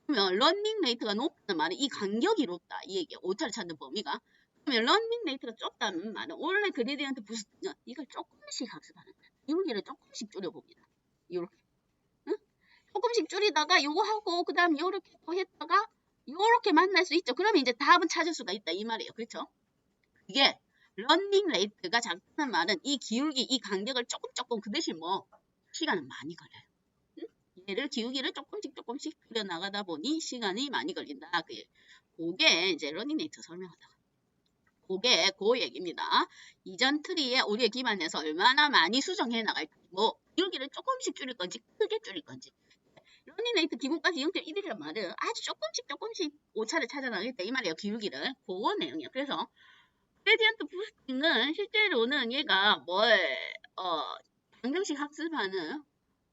그러면 러닝 레이트가 높다는 말은 이 간격이 높다 이 얘기예요. 오차를 찾는 범위가. 그러면 러닝 레이트가 좁다는 말은 원래 그레디언트 부스트는 이걸 조금씩 학습하는 거예요. 기울기를 조금씩 줄여봅니다. 이렇게 조금씩 줄이다가 요거 하고 그 다음 요렇게 또 했다가 요렇게 만날 수 있죠. 그러면 이제 답은 찾을 수가 있다 이 말이에요. 그렇죠? 이게 러닝 레이트가 작다는 말은 이 기울기 이 간격을 조금 그 대신 시간은 많이 걸려요. 얘를 기울기를 조금씩 줄여 나가다 보니 시간이 많이 걸린다. 그게 이제 러닝 레이트 설명하다가 그게 그 얘기입니다. 이전 트리에 우리에 기반해서 얼마나 많이 수정해 나갈지 기울기를 조금씩 줄일 건지 크게 줄일 건지 러닝 레이트 기본까지 0.1이란 말은 아주 조금씩 오차를 찾아 나가겠다 이 말이에요. 기울기를 그거 내용이에요. 그래서 그레디언트 부스팅은 실제로는 얘가 방정식 학습하는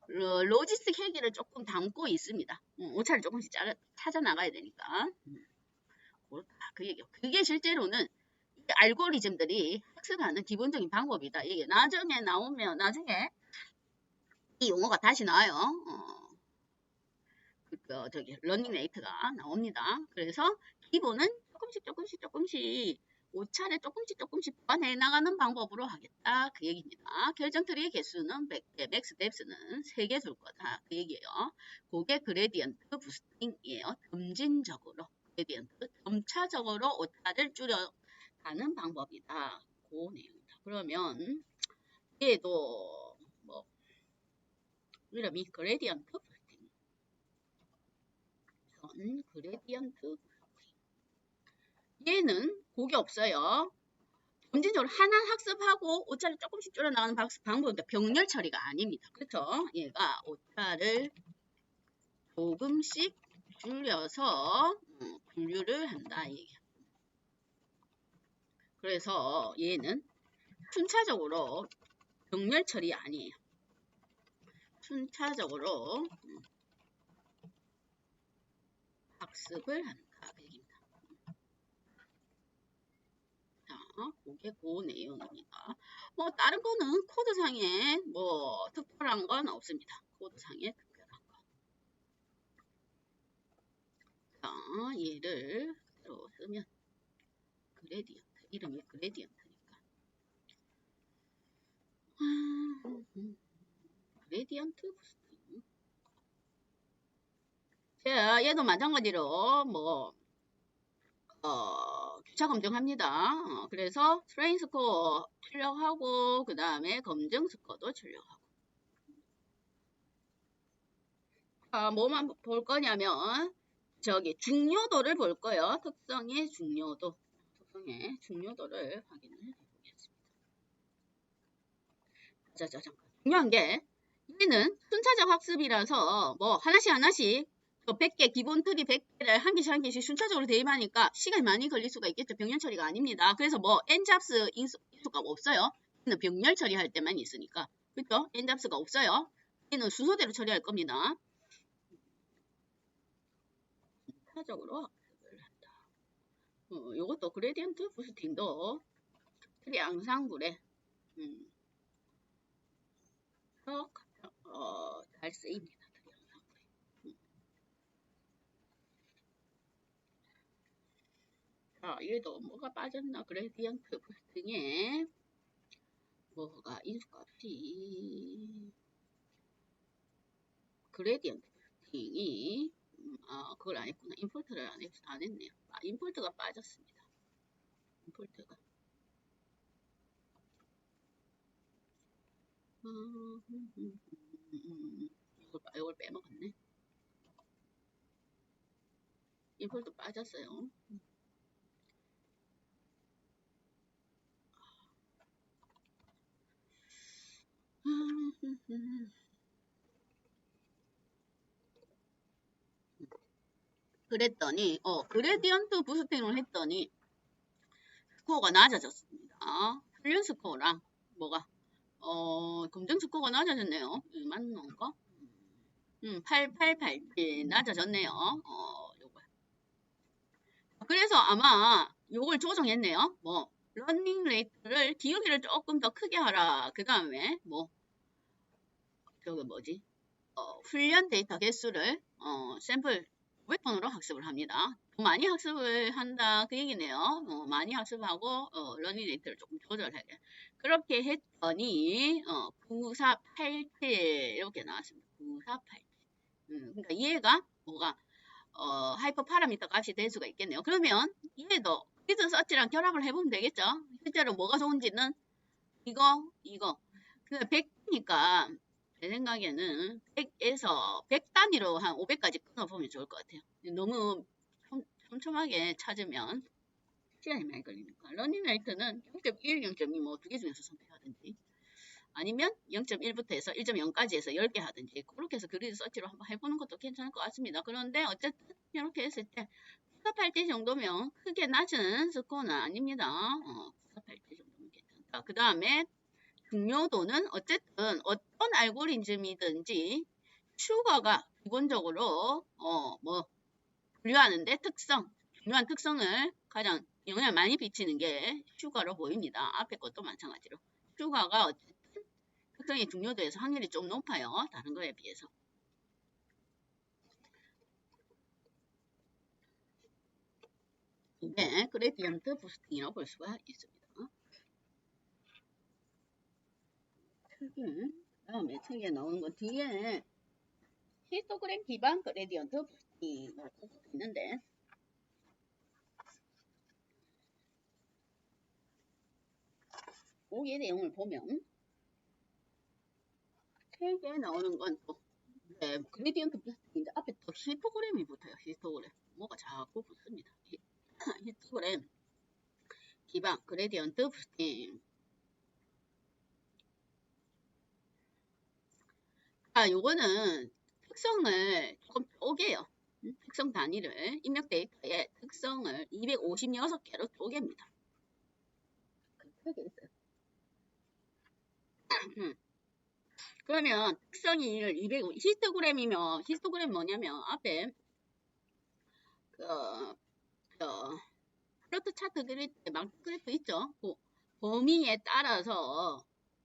로지스틱 회계를 조금 담고 있습니다. 오차를 조금씩 찾아 나가야 되니까. 그렇다. 그 얘기요. 그게 실제로는 알고리즘들이 학습하는 기본적인 방법이다. 이게 나중에 나오면 나중에 이 용어가 다시 나와요. 저기 러닝 레이트가 나옵니다. 그래서 기본은 조금씩 오차를 조금씩 보완해 나가는 방법으로 하겠다. 그 얘기입니다. 결정 트리의 개수는 100개, 맥스 뎁스는 3개 줄 거다. 그 얘기예요. 그게 그레디언트 부스팅이에요. 점진적으로 그레디언트, 점차적으로 오차를 줄여가는 방법이다. 그 내용입니다. 그러면 얘도 뭐 이름이 그레디언트 부스팅. 그레디언트 얘는 그게 없어요. 점진적으로 하나 학습하고 오차를 조금씩 줄여나가는 방법인데 병렬 처리가 아닙니다. 그렇죠? 얘가 오차를 조금씩 줄여서 분류를 한다. 그래서 얘는 순차적으로 병렬 처리 아니에요. 순차적으로 학습을 한다. 그게 그 내용입니다. 뭐 다른 거는 코드상에 뭐 특별한 건 없습니다. 코드상에 특별한 거. 자, 얘를 그대로 쓰면 그레디언트, 이름이 그레디언트니까. 그레디언트 부스팅. 자, 얘도 마찬가지로 뭐 교차 검증합니다. 그래서 트레인 스코어 출력하고 그 다음에 검증 스코어도 출력하고. 뭐만 볼 거냐면 저기 중요도를 볼 거예요. 특성의 중요도를 확인을 해보겠습니다. 자, 잠깐. 중요한 게 얘는 순차적 학습이라서 뭐 하나씩 100개 기본 트리 100개를 한 개씩 순차적으로 대입하니까 시간이 많이 걸릴 수가 있겠죠. 병렬 처리가 아닙니다. 그래서 뭐 n잡스 인수가 없어요. 얘는 병렬 처리할 때만 있으니까. 그렇죠? n잡스가 없어요. 얘는 순서대로 처리할 겁니다. 순차적으로 학습을 한다. 요것도 그레디언트 부스팅도 트리 앙상블에 잘 쓰입니다. 자, 얘도 뭐가 빠졌나? 그레디언트 부스팅에 뭐가 인수값이 그레디언트 부스팅이 그걸 안 했구나. 임포트를 안 했네요. 임포트가 빠졌습니다. 임포트가 이걸 빼먹었네. 임포트 빠졌어요. 그랬더니 그레디언트 부스팅을 했더니 스코어가 낮아졌습니다. 훈련 스코어랑 뭐가 검증 스코어가 낮아졌네요. 맞는 건가? 888 낮아졌네요. 요거. 그래서 아마 요걸 조정했네요. 뭐 러닝 레이트를 기울기를 조금 더 크게 하라. 그 다음에 뭐 저거 뭐지? 훈련 데이터 개수를 샘플 500번으로 학습을 합니다. 더 많이 학습을 한다 그 얘기네요. 많이 학습하고 러닝 레이트를 조금 조절하게. 그렇게 했더니 9487 이렇게 나왔습니다. 9487. 그러니까 얘가 뭐가 하이퍼 파라미터 값이 될 수가 있겠네요. 그러면 얘도 기드 서치랑 결합을 해보면 되겠죠. 실제로 뭐가 좋은지는 이거 그 100이니까 제 생각에는 100에서 100 단위로 한 500까지 끊어보면 좋을 것 같아요. 너무 촘촘하게 찾으면 시간이 많이 걸리니까. 러닝 레이트는 0.1, 0.2 뭐 두 개 중에서 선택하든지 아니면 0.1부터 해서 1.0까지 해서 10개 하든지 그렇게 해서 그리드 서치로 한번 해보는 것도 괜찮을 것 같습니다. 그런데 어쨌든 이렇게 했을 때 9480 정도면 크게 낮은 스코어는 아닙니다. 9480 정도면 괜찮다. 그 다음에 중요도는 어쨌든 어떤 알고리즘이든지 슈가가 기본적으로 뭐 분류하는데 중요한 특성을 가장 영향을 많이 미치는 게 슈가로 보입니다. 앞에 것도 마찬가지로 슈가가 어쨌든 특성의 중요도에서 확률이 좀 높아요. 다른 거에 비해서. 이게 그레디언트 부스팅이라고 볼 수가 있습니다. 그 다음에 책에 나오는 건 뒤에 히스토그램 기반 그레디언트 부스팅으로 있는데 거기에 내용을 보면 책에 나오는 건 또 그레디언트 부스팅인데 앞에 또 히스토그램이 붙어요. 히스토그램 뭐가 자꾸 붙습니다. 히스토그램 기반 그레디언트 부스팅. 요거는 특성을 조금 쪼개요. 특성 단위를 입력 데이터의 특성을 256개로 쪼갭니다. 그렇게 있어요. 그러면 특성이 200 히스토그램이면 히스토그램 뭐냐면 앞에 플로트 차트 그릴 때 망치 그래프 있죠? 그 범위에 따라서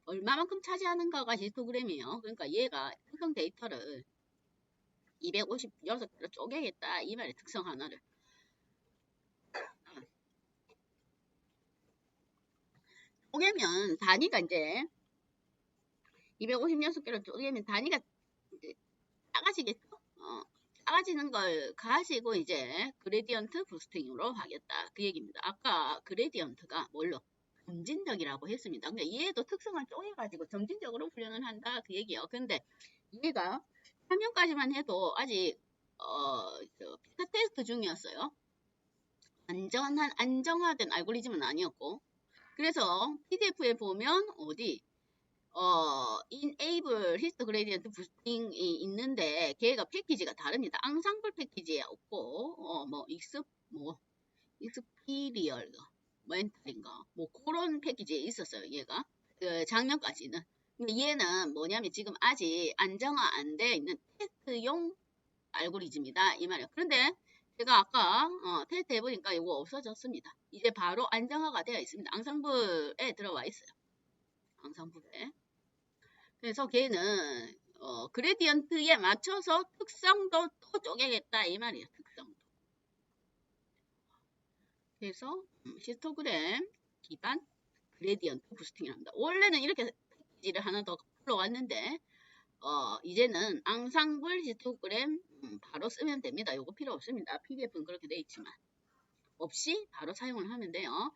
얼마만큼 차지하는가가 히스토그램이에요. 그러니까 얘가 특성 데이터를 256개로 쪼개겠다 이 말의 특성 하나를. 쪼개면 단위가 이제 256개로 쪼개면 단위가 이제 작아지겠죠? 작아지는 걸 가지고 이제 그레디언트 부스팅으로 하겠다 그 얘기입니다. 아까 그레디언트가 뭘로? 점진적이라고 했습니다. 그러니까 얘도 특성을 쪼개가지고 점진적으로 훈련을 한다 그 얘기예요. 근데 얘가 3년까지만 해도 아직 피타 테스트 중이었어요. 안정화된 알고리즘은 아니었고 그래서 PDF에 보면 어디 enable hist gradient boosting이 있는데 걔가 패키지가 다릅니다. 앙상블 패키지에 없고 뭐 익스피리얼 멘탈인가 뭐 그런 패키지에 있었어요. 얘가 작년까지는. 근데 얘는 뭐냐면 지금 아직 안정화 안 돼 있는 테스트용 알고리즘이다 이 말이에요. 그런데 제가 아까 테스트 해보니까 이거 없어졌습니다. 이제 바로 안정화가 되어 있습니다. 앙상블에 들어와 있어요. 앙상블에. 그래서 걔는 그레디언트에 맞춰서 특성도 또 쪼개겠다 이 말이에요. 특성도. 그래서 히스토그램 기반 그레디언트 부스팅이랍니다. 원래는 이렇게 패키지를 하나 더 풀어왔는데 이제는 앙상블 히스토그램 바로 쓰면 됩니다. 요거 필요 없습니다. PDF는 그렇게 돼 있지만 없이 바로 사용을 하면 돼요.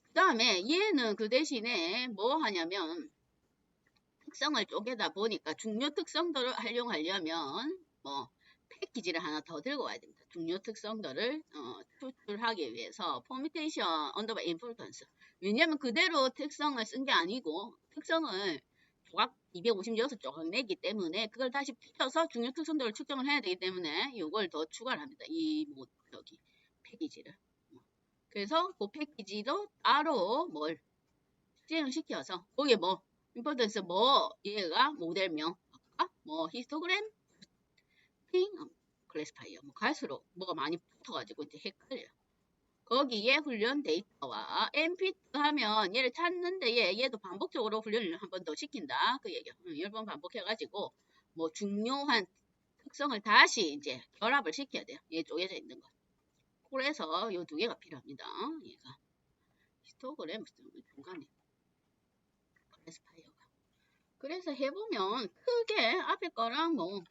그 다음에 얘는 그 대신에 뭐 하냐면 특성을 쪼개다 보니까 중요 특성들을 활용하려면 뭐 패키지를 하나 더 들고 와야 됩니다. 중요 특성들을 추출하기 위해서 퍼미테이션 언더바 인포턴스. 왜냐면 그대로 특성을 쓴 게 아니고 특성을 조각 256쪽 내기 때문에 그걸 다시 붙여서 중요 특성들을 측정을 해야 되기 때문에 이걸 더 추가를 합니다. 이 패키지를. 그래서 그 패키지도 따로 뭘 수행을 시켜서 거기에 뭐 임포턴스 뭐 얘가 모델명 뭐 히스토그램 핑 클래스파이어 뭐 갈수록 뭐가 많이 붙어가지고 이제 헷갈려요. 거기에 훈련 데이터와 np트 하면 얘를 찾는데 얘도 반복적으로 훈련을 한 번 더 시킨다 그 얘기야. 여러 번 반복해가지고 뭐 중요한 특성을 다시 이제 결합을 시켜야 돼요. 얘 쪼개져 있는 거. 그래서 요 두 개가 필요합니다. 얘가 히스토그램 중간에 클래스파이어가. 그래서 해보면 크게 앞에 거랑 뭐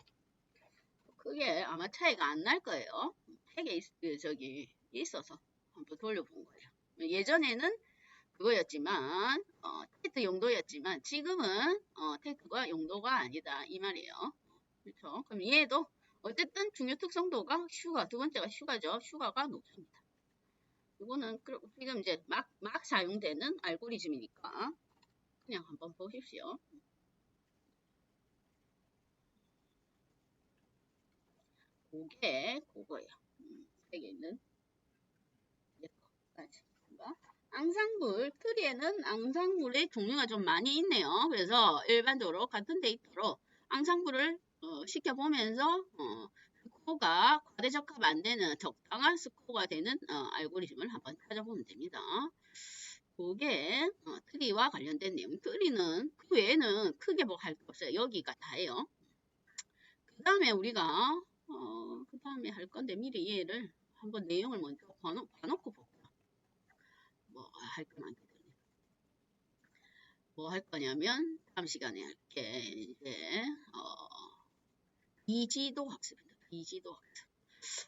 크게 아마 차이가 안 날 거예요. 책에 저기 있어서 한번 돌려본 거예요. 예전에는 그거였지만 테스트 용도였지만 지금은 테스트가 용도가 아니다 이 말이에요. 그렇죠? 그럼 얘도 어쨌든 중요 특성도가 슈가 두 번째가 슈가죠. 슈가가 높습니다. 이거는 지금 이제 막 사용되는 알고리즘이니까 그냥 한번 보십시오. 그게 그거예요. 책에 있는 얘까지. 앙상블, 트리에는 앙상블의 종류가 좀 많이 있네요. 그래서 일반적으로 같은 데이터로 앙상블을 시켜보면서 스코어가 과대적합 안 되는 적당한 스코어가 되는 알고리즘을 한번 찾아보면 됩니다. 그게 트리와 관련된 내용. 트리는 그 외에는 크게 뭐 할 거 없어요. 여기가 다예요. 그 다음에 우리가 그 다음에 할 건데 미리 얘를 한번 내용을 먼저 봐놓고 볼게요. 뭐 할 거 많거든요. 뭐 할 거냐면 다음 시간에 할게 이제 비지도 학습입니다. 비지도 학습.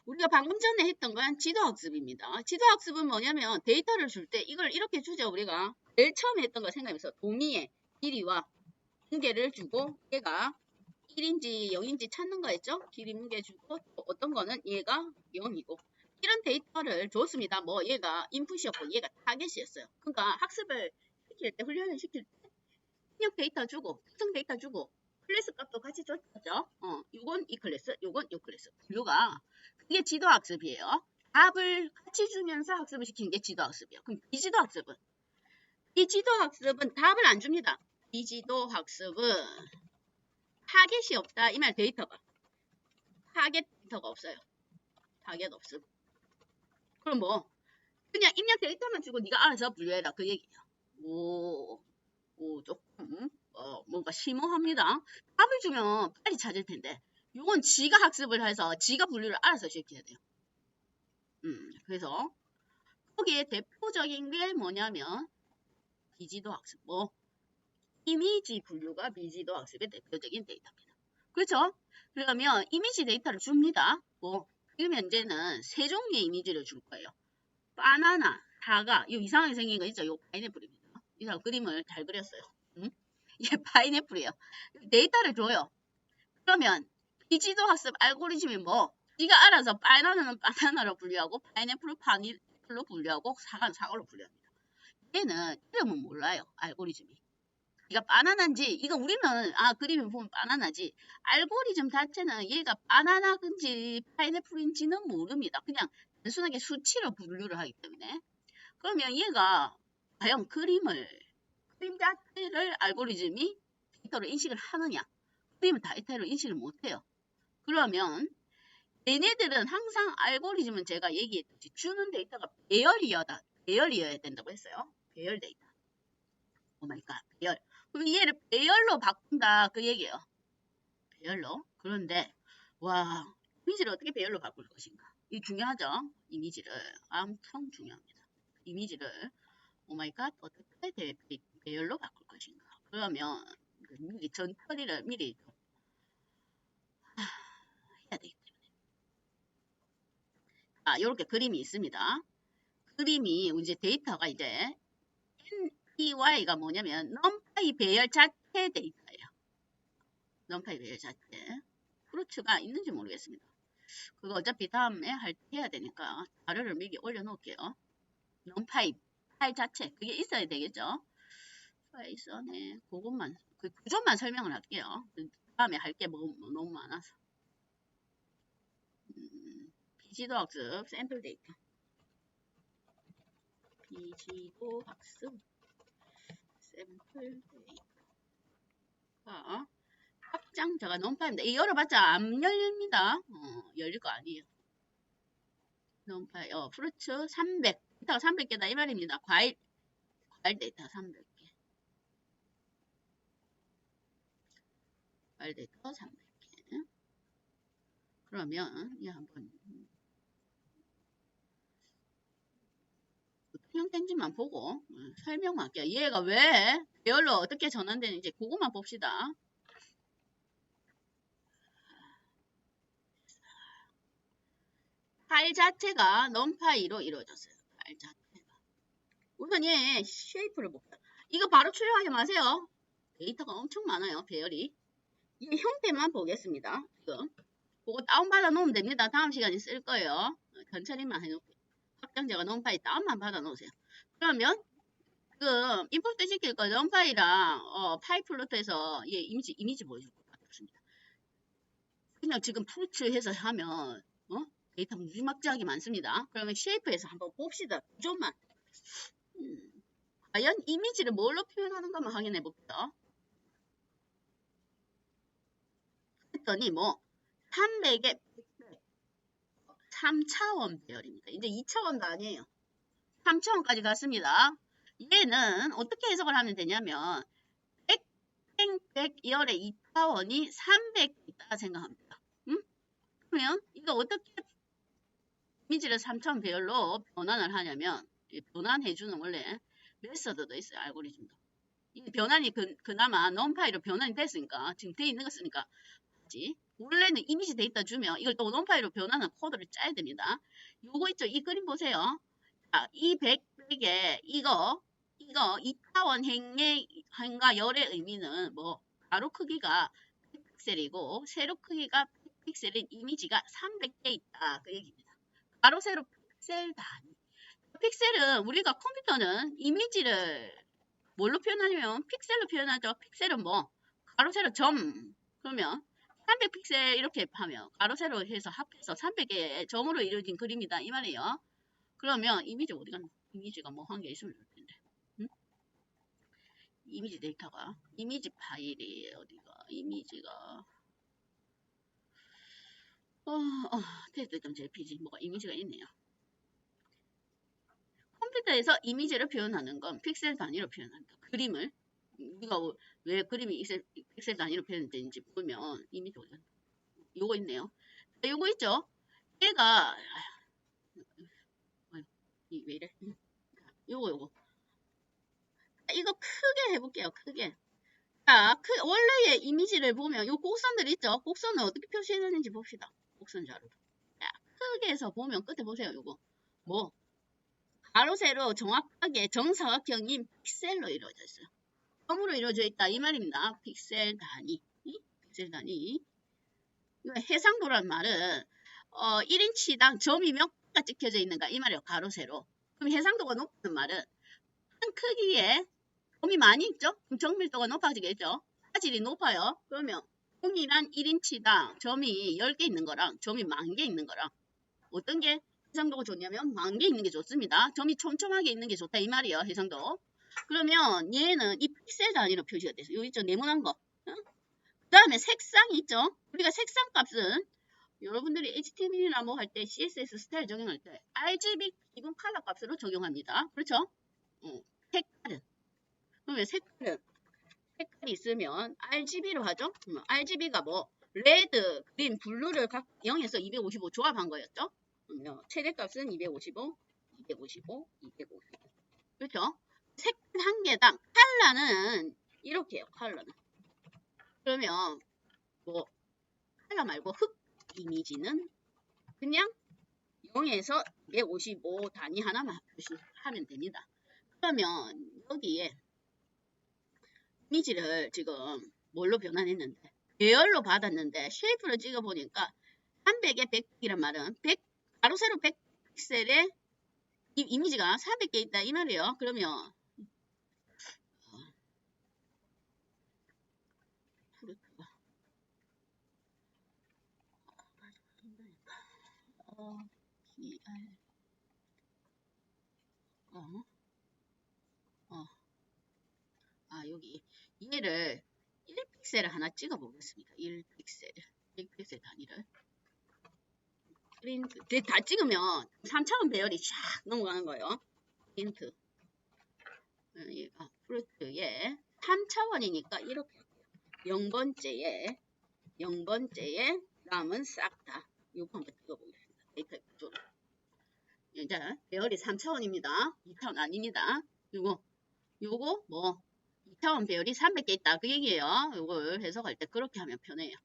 우리가 방금 전에 했던 건 지도학습입니다. 지도학습은 뭐냐면 데이터를 줄 때 이걸 이렇게 주죠. 우리가 제일 처음에 했던 거 생각해서 동의의 길이와 무게를 주고 얘가 1인지 0인지 찾는 거였죠. 길이 무게 주고 또 어떤 거는 얘가 0이고 이런 데이터를 줬습니다. 뭐 얘가 인풋이었고 얘가 타겟이었어요. 그러니까 학습을 시킬 때 훈련을 시킬 때 입력 데이터 주고 특성 데이터 주고 클래스 값도 같이 줬죠. 요건 이 클래스, 요건 요 클래스. 분류가 그게 지도 학습이에요. 답을 같이 주면서 학습을 시키는 게 지도 학습이에요. 그럼 비지도 학습은 답을 안 줍니다. 비지도 학습은 타겟이 없다. 이 말 데이터가 타겟 데이터가 없어요. 타겟 없음. 그럼 뭐 그냥 입력 데이터만 주고 네가 알아서 분류해라 그 얘기예요. 오 조금 뭔가 심오합니다. 답을 주면 빨리 찾을 텐데 이건 지가 학습을 해서 지가 분류를 알아서 시켜야 돼요. 그래서 거기에 대표적인 게 뭐냐면 비지도 학습, 뭐 이미지 분류가 비지도 학습의 대표적인 데이터입니다. 그렇죠? 그러면 이미지 데이터를 줍니다. 뭐 지금 현재는 세 종류의 이미지를 줄 거예요. 바나나, 사과, 이 이상하게 생긴 거 있죠? 이 파인애플입니다. 이 사람 그림을 잘 그렸어요. 이게 파인애플이에요. 데이터를 줘요. 그러면 비지도 학습 알고리즘이 뭐 네가 알아서 바나나는 바나나로 분류하고 파인애플은 파인애플로 분류하고 사과는 사과로 분류합니다. 얘는 이름은 몰라요. 알고리즘이. 네가 바나나인지 이거 우리는 그림을 보면 바나나지 알고리즘 자체는 얘가 바나나인지 파인애플인지는 모릅니다. 그냥 단순하게 수치로 분류를 하기 때문에 그러면 얘가 과연 그림 자체를 알고리즘이 데이터로 인식을 하느냐 그림은 데이터로 인식을 못해요. 그러면 얘네들은 항상 알고리즘은 제가 얘기했듯이 주는 데이터가 배열이어야 된다고 했어요. 배열 데이터. 오마이갓 배열. 그럼 얘를 배열로 바꾼다 그 얘기예요. 배열로. 그런데 와 이미지를 어떻게 배열로 바꿀 것인가. 이 중요하죠. 이미지를 엄청 중요합니다. 이미지를 오마이갓 어떻게 배열로 바꿀 것인가. 그러면 미리 전처리를 미리 해야 되기 때문에. 이렇게 그림이 있습니다. 그림이 이제 데이터가 이제 NPY가 뭐냐면 numPy 배열 자체 데이터예요. numPy 배열 자체. 프루츠가 있는지 모르겠습니다. 그거 어차피 다음에 해야 되니까 자료를 미리 올려놓을게요. numPy 파일 자체 그게 있어야 되겠죠. 파이썬에 그것만 그 구조만 설명을 할게요. 다음에 할 게 너무 많아서. 비지도 학습 샘플 데이터. 비지도 학습 샘플 데이터. 확장자가 넘파입니다. 열어봤자 안 열립니다. 열릴 거 아니에요. 넘파, 프루츠 300. 데이터가 300개다 이 말입니다. 과일 데이터 300개. 과일 데이터 300개. 그러면 이 한번 어떤 형태인지만 보고 설명만 할게요. 얘가 왜 배열로 어떻게 전환되는지 그것만 봅시다. 파일 자체가 넘파이로 이루어졌어요. 파일 자체가. 우선 얘 쉐이프를 볼게요. 이거 바로 출력하지 마세요. 데이터가 엄청 많아요. 배열이. 이 형태만 보겠습니다. 지금. 그거 다운받아 놓으면 됩니다. 다음 시간에 쓸 거예요. 천천히만 해놓을게요. 확장자가 넘파이 다운만 받아 놓으세요. 그러면 지금 임포트 시킬 거 넘파이랑 파이플로트에서 얘 이미지 보여줄 것 같습니다. 그냥 지금 프루츠 해서 하면 데이터 무지막지하게 많습니다. 그러면 쉐이프에서 한번 봅시다. 구조만. 과연 이미지를 뭘로 표현하는가만 확인해 봅시다. 했더니 뭐 300에 3차원 배열입니다. 이제 2차원도 아니에요. 3차원까지 갔습니다. 얘는 어떻게 해석을 하면 되냐면 100열의 2차원이 300 있다 생각합니다. 그러면 이거 어떻게 이미지를 3차원 배열로 변환을 하냐면 변환해주는 원래 메서드도 있어요. 알고리즘도. 이 변환이 그나마 넌파이로 변환이 됐으니까 지금 돼 있는 거 쓰니까 하지. 원래는 이미지 데이터 주면 이걸 또 넌파이로 변환한 코드를 짜야 됩니다. 요거 있죠. 이 그림 보세요. 자, 이 100에 이거 2차원 행과 열의 의미는 뭐 가로 크기가 100픽셀이고 세로 크기가 100픽셀인 이미지가 300개 있다. 그 얘기입니다. 가로 세로 픽셀 단위. 픽셀은 우리가 컴퓨터는 이미지를 뭘로 표현하냐면 픽셀로 표현하죠. 픽셀은 뭐 가로 세로 점. 그러면 300픽셀 이렇게 하면 가로 세로 해서 합해서 300개의 점으로 이루어진 그림이다 이 말이에요. 그러면 이미지 어디 갔나? 이미지가 뭐 한 개 있으면 좋을 텐데. 이미지 데이터가 이미지 파일이 어디가 이미지가 test.jpg 뭐가 이미지가 있네요. 컴퓨터에서 이미지를 표현하는 건 픽셀 단위로 표현한다. 그림을 우리가 왜 그림이 픽셀 단위로 표현되는지 보면 이미지 어디 갔나? 요거 있네요. 요거 있죠? 얘가 왜 이래? 요거 이거 크게 해볼게요. 크게. 자, 원래의 이미지를 보면 요 곡선들 있죠? 곡선을 어떻게 표시해놨는지 봅시다. 곡선 자료로. 자, 크게 해서 보면 끝에 보세요. 요거 뭐 가로 세로 정확하게 정사각형인 픽셀로 이루어져 있어요. 점으로 이루어져 있다 이 말입니다. 픽셀 단위. 픽셀 단위. 이거 해상도란 말은 1인치당 점이 몇 개가 찍혀져 있는가 이 말이에요. 가로 세로. 그럼 해상도가 높다는 말은 한 크기에 점이 많이 있죠? 그럼 정밀도가 높아지겠죠? 화질이 높아요. 그러면 동일한 1인치당 점이 10개 있는 거랑 점이 10,000개 있는 거랑 어떤 게 해상도가 좋냐면 10,000개 있는 게 좋습니다. 점이 촘촘하게 있는 게 좋다 이 말이에요. 해상도. 그러면 얘는 이 픽셀 단위로 표시가 돼서 여기 있죠? 네모난 거. 그 다음에 색상이 있죠? 우리가 색상 값은 여러분들이 HTML이나 뭐 할 때 CSS 스타일 적용할 때 RGB 기본 컬러 값으로 적용합니다. 그렇죠? 색깔은 그러면 색깔이 있으면 RGB로 하죠. RGB가 뭐 레드, 그린, 블루를 각 0에서 255 조합한 거였죠. 그러면 최대값은 255, 255, 255. 그렇죠? 색깔 한 개당 컬러는 이렇게 해요. 컬러는. 그러면 뭐 컬러 말고 흑 이미지는 그냥 0에서 255 단위 하나만 표시하면 됩니다. 그러면 여기에 이미지를 지금 뭘로 변환했는데 배열로 받았는데 쉐이프를 찍어보니까 300에 100이란 말은 100 가로 세로 100픽셀에 이 이미지가 400개 있다 이 말이에요. 그러면 여기 얘를 1픽셀을 하나 찍어 보겠습니다. 1픽셀 단위를 프린트 다 찍으면 3차원 배열이 쫙 넘어가는 거예요. 프린트 얘가 프루트에 3차원이니까 이렇게 0번째에 남은 싹 다 요거 한번 찍어보겠습니다. 데이터 구조로 이제 배열이 3차원입니다. 2차원 아닙니다. 요거 뭐 2차원 배열이 300개 있다 그 얘기예요. 요걸 해석할 때 그렇게 하면 편해요.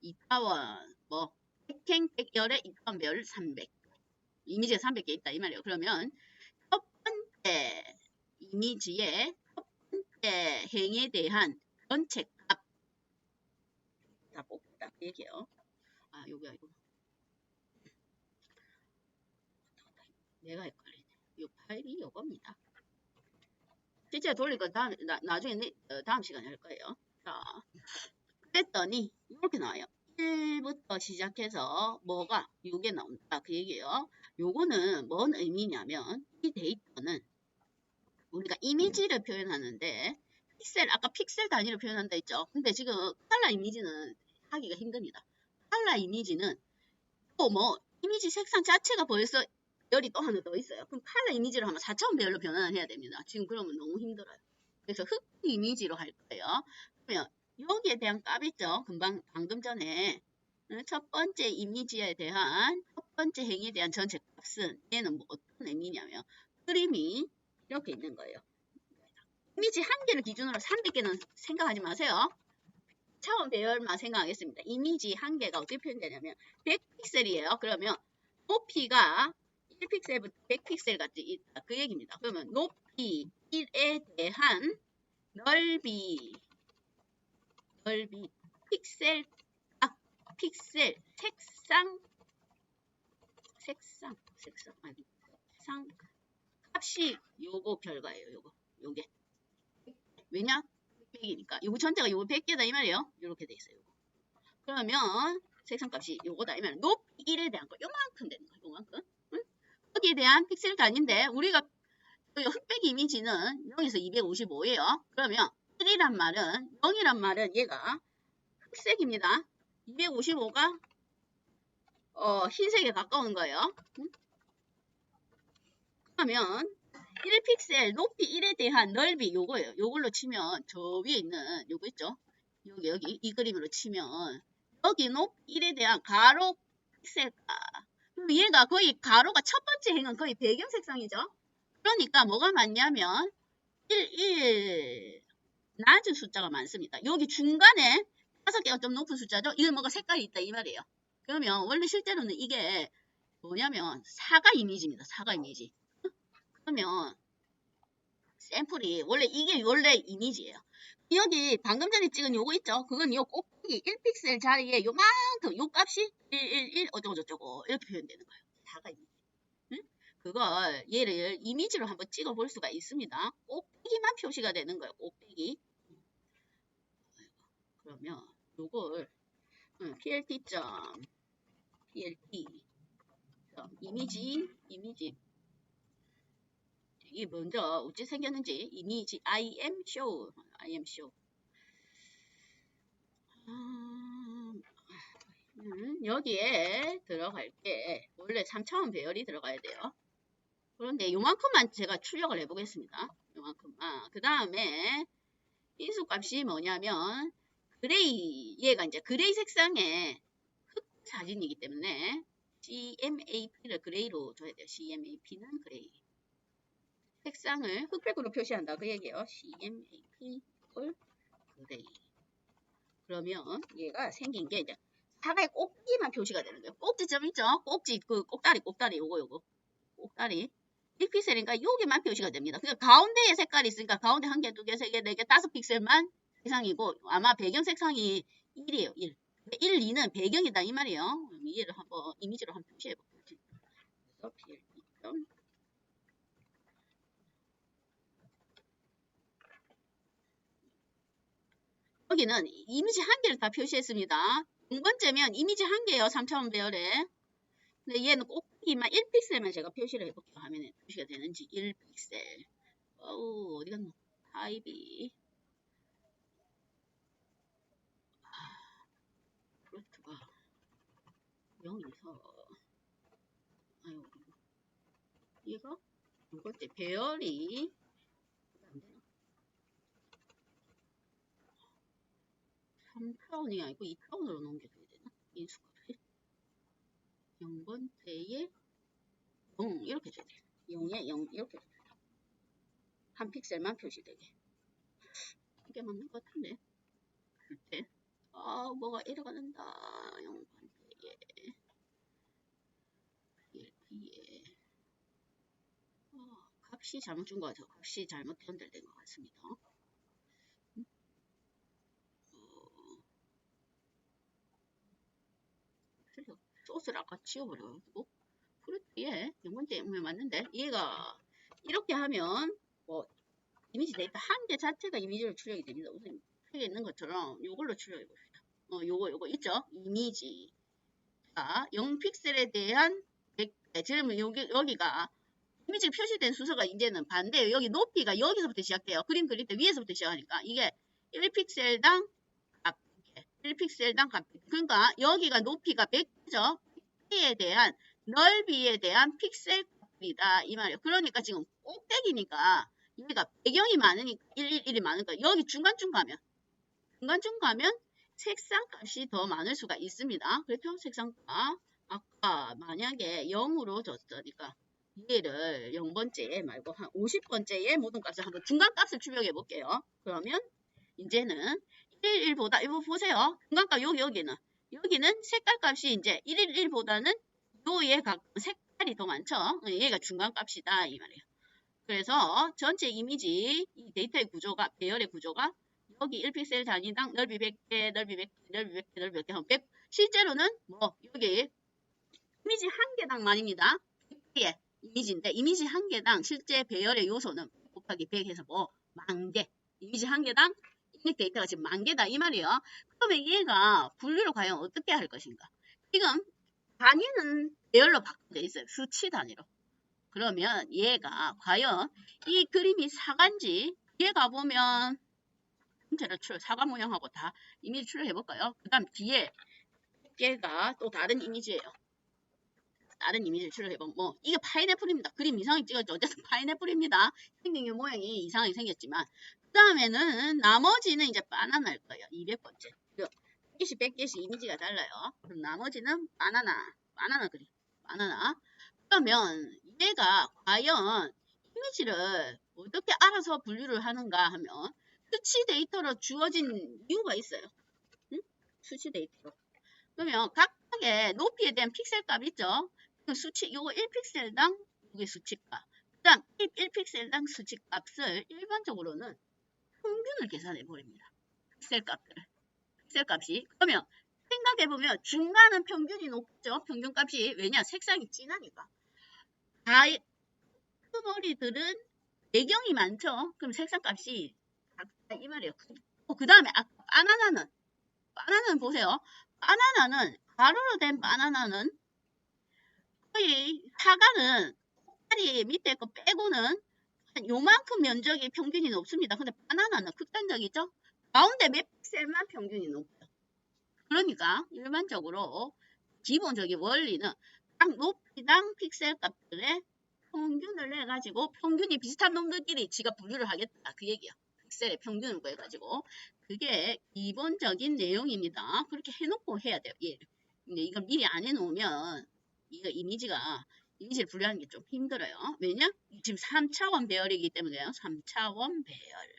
2차원 뭐 백행백열의 2차원 배열 300 이미지가 300개 있다 이 말이에요. 그러면 첫 번째 이미지의 첫 번째 행에 대한 전체 값 다 뽑다 그 얘기예요. 요거야 이거 내가 헷갈리네. 이 파일이 요겁니다. 실제 돌릴 건 나중에 다음 시간에 할 거예요. 자, 그랬더니 이렇게 나와요. 1부터 시작해서 뭐가 요게 나온다 그 얘기예요. 요거는 뭔 의미냐면 이 데이터는 우리가 이미지를 표현하는데 아까 픽셀 단위로 표현한다 했죠. 근데 지금 칼라 이미지는 하기가 힘듭니다. 칼라 이미지는 또 뭐 이미지 색상 자체가 벌써 별이 또 하나 더 있어요. 그럼 칼라 이미지로 하면 4차원 배열로 변환을 해야 됩니다. 지금 그러면 너무 힘들어요. 그래서 흑 이미지로 할 거예요. 그러면 여기에 대한 값 있죠. 방금 전에 첫 번째 이미지에 대한 첫 번째 행위에 대한 전체 값은 얘는 뭐 어떤 의미냐면 그림이 이렇게 있는 거예요. 이미지 한 개를 기준으로 300개는 생각하지 마세요. 차원 배열만 생각하겠습니다. 이미지 한 개가 어떻게 표현되냐면 100픽셀이에요. 그러면 높이가 1픽셀부터 100픽셀까지 있다. 그 얘기입니다. 그러면 높이 1에 대한 넓이 픽셀 색상 값이 요거 결과예요. 요게 왜냐? 100이니까 요거 전체가 요거 100개다 이 말이에요. 요렇게 돼 있어요. 요거. 그러면 색상값이 요거다 이 말이에요. 높이 1에 대한 거 요만큼 되는 거예요. 요만큼. 응? 거기에 대한 픽셀 단위인데 우리가 흑백 이미지는 0에서 255예요. 그러면 1이란 말은 0이란 말은 얘가 흑색입니다. 255가 흰색에 가까운 거예요. 응? 그러면 1픽셀 높이 1에 대한 넓이 요거예요. 요걸로 치면 저 위에 있는 요거 있죠? 여기 이 그림으로 치면 여기 높이 1에 대한 가로 픽셀가 얘가 거의 가로가 첫 번째 행은 거의 배경 색상이죠. 그러니까 뭐가 많냐면 1 낮은 숫자가 많습니다. 여기 중간에 5개가 좀 높은 숫자죠. 이건 뭐가 색깔이 있다 이 말이에요. 그러면 원래 실제로는 이게 뭐냐면 사과 이미지입니다. 사과 이미지. 그러면 샘플이 이게 원래 이미지예요. 여기 방금 전에 찍은 요거 있죠? 그건 요 꼭대기 1픽셀 자리에 요만큼 요 값이 111 어쩌고저쩌고 이렇게 표현되는 거예요. 사과 이미지. 응? 그걸 얘를 이미지로 한번 찍어 볼 수가 있습니다. 꼭대기만 표시가 되는 거예요. 꼭대기. 그러면 요걸 plt 이미지 이게 먼저 어찌 생겼는지 이미지 IMShow 여기에 들어갈 게 원래 3차원 배열이 들어가야 돼요. 그런데 요만큼만 제가 출력을 해보겠습니다. 요만큼만. 그 다음에 인수값이 뭐냐면 그레이 얘가 이제 그레이 색상의 흑 사진이기 때문에 CMAP를 그레이로 줘야 돼요. CMAP는 그레이. 색상을 흑백으로 표시한다. 그 얘기예요. CMAP 그레이. 그러면 얘가 생긴 게 이제 사과의 꼭지만 표시가 되는 거예요. 꼭지점 있죠? 꼭지 그 꼭다리 요거 꼭다리 1픽셀이니까 여기만 표시가 됩니다. 그러니까 가운데에 색깔이 있으니까 가운데 1개, 2개, 3개, 4개, 5픽셀만 색상이고 아마 배경 색상이 1이에요. 1. 1, 2는 배경이다 이 말이에요. 얘를 한번 이미지로 한번 표시해 볼게요. 그래서 PLT. 여기는 이미지 한 개를 다 표시했습니다. 0번째면 이미지 한 개예요. 3차원 배열에. 근데 얘는 꼭대기만 1픽셀만 제가 표시를 해볼게요. 화면에 표시가 되는지 1픽셀. 어우 어디 갔노? 하이비. 프로트가 0에서 아유 얘가 2번째 배열이 안 되나? 3차원이 아니고 2차원으로 넘겨줘야 되나? 인수값이 0번째에 0 이렇게 줘야 돼요. 0에 0 이렇게 줘야 돼요. 한 픽셀만 표시되게. 이게 맞는 것 같은데. 글쎄. 뭐가 이래가는다. 0번째에 PLP에 값이 잘못 준 것 같아요. 값이 잘못 전달된 것 같습니다. 소스를 아까 지워버려가지고 프루트에 0번째 맞는데 얘가 이렇게 하면 뭐 이미지 데이터 한 개 자체가 이미지로 출력이 됩니다. 우선 여기 있는 것처럼 이걸로 출력해 봅시다. 요거 있죠? 이미지. 자, 0픽셀에 대한 100배. 그러면 여기가 이미지 표시된 순서가 이제는 반대예요. 여기 높이가 여기서부터 시작돼요. 그림 그릴 때 위에서부터 시작하니까 이게 1픽셀당 값, 1픽셀당 값. 그러니까 여기가 높이가 100죠. 100에 대한 넓이에 대한 픽셀 값이다 이 말이에요. 그러니까 지금 꼭대기니까 여기가 배경이 많으니까 111이 많으니까 여기 중간쯤 가면 색상 값이 더 많을 수가 있습니다. 그렇죠? 색상 값. 아까 만약에 0으로 줬으니까 얘를 0번째 말고 한 50번째의 모든 값을 한번 중간 값을 출력해 볼게요. 그러면 이제는 111보다 이거 보세요. 중간 값 여기는 색깔 값이 이제 111보다는 요에 가까운 색깔이 더 많죠. 얘가 중간 값이다 이 말이에요. 그래서 전체 이미지 이 데이터의 구조가 배열의 구조가 여기 1픽셀 단위당 넓이 100개, 넓이 100개, 넓이 100개, 넓이 100개 하면 100. 실제로는 뭐 여기 이미지 한 개당 말입니다. 100개의 이미지인데 이미지 한 개당 실제 배열의 요소는 곱하기 100 해서 뭐 만 개. 이미지 한 개당 입력 데이터가 지금 만 개다 이 말이에요. 그러면 얘가 분류를 과연 어떻게 할 것인가? 지금 단위는 배열로 바꿔져 있어요. 수치 단위로. 그러면 얘가 과연 이 그림이 사과인지 뒤에 가보면 사과 모양하고 다 이미지 출력해 볼까요? 그 다음 뒤에 얘가 또 다른 이미지예요. 다른 이미지를 출력해보면 뭐 이게 파인애플입니다. 그림 이상하게 찍었죠. 어쨌든 파인애플입니다. 생긴 게 모양이 이상하게 생겼지만 그 다음에는 나머지는 이제 바나나일 거예요. 200번째. 100개씩 100개씩 이미지가 달라요. 그럼 나머지는 바나나 그림. 바나나. 그러면 얘가 과연 이미지를 어떻게 알아서 분류를 하는가 하면 수치 데이터로 주어진 이유가 있어요. 응? 수치 데이터로. 그러면 각각의 높이에 대한 픽셀 값 있죠? 수치, 요거 1픽셀당 이게 수치값. 그 다음 1픽셀당 수치값을 일반적으로는 평균을 계산해 버립니다. 픽셀 값이. 그러면 생각해보면 중간은 평균이 높죠? 평균값이. 왜냐? 색상이 진하니까. 끄머리들은 배경이 많죠? 그럼 색상값이 작다 이 말이에요. 그 다음에 바나나는 보세요. 바나나는 가로로 된 바나나는 거의 사과는 다리 밑에 거 빼고는 한 요만큼 면적이 평균이 높습니다. 근데 바나나는 극단적이죠? 가운데 몇 픽셀만 평균이 높아요. 그러니까 일반적으로 기본적인 원리는 각 높이당 픽셀 값들의 평균을 내가지고 평균이 비슷한 놈들끼리 지가 분류를 하겠다 그 얘기야. 픽셀의 평균을 구해가지고 그게 기본적인 내용입니다. 그렇게 해놓고 해야 돼요. 예. 근데 이걸 미리 안 해놓으면 이거 이미지를 분류하는 게 좀 힘들어요. 왜냐? 지금 3차원 배열이기 때문에요. 3차원 배열.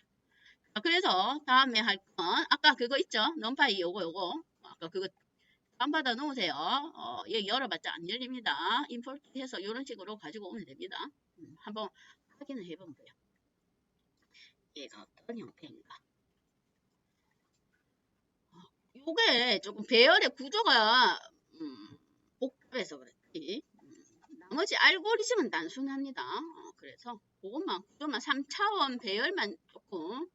그래서 다음에 할 건 아까 그거 있죠? 넘파이 요거 아까 그거 다운받아 놓으세요. 얘 열어봤자 안 열립니다. 임포트 해서 이런 식으로 가지고 오면 됩니다. 한번 확인을 해보면 돼요. 얘가 어떤 형태인가. 요게 조금 배열의 구조가 복잡해서 그렇지. 나머지 알고리즘은 단순합니다. 그래서 그것만 구조만 3차원 배열만 조금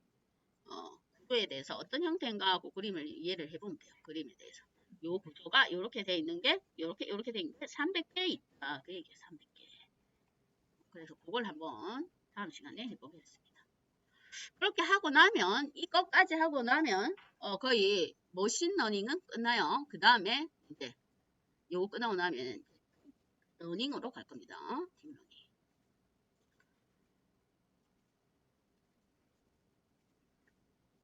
구조에 대해서 어떤 형태인가 하고 그림을 이해를 해보면 돼요. 그림에 대해서. 요 구조가 이렇게 돼 있는 게 이렇게 돼 있는 게 300개 있다. 그 얘기예요. 300개. 그래서 그걸 한번 다음 시간에 해보겠습니다. 그렇게 하고 나면 이것까지 하고 나면 거의 머신러닝은 끝나요. 그 다음에 이제 요거 끝나고 나면 러닝으로 갈 겁니다.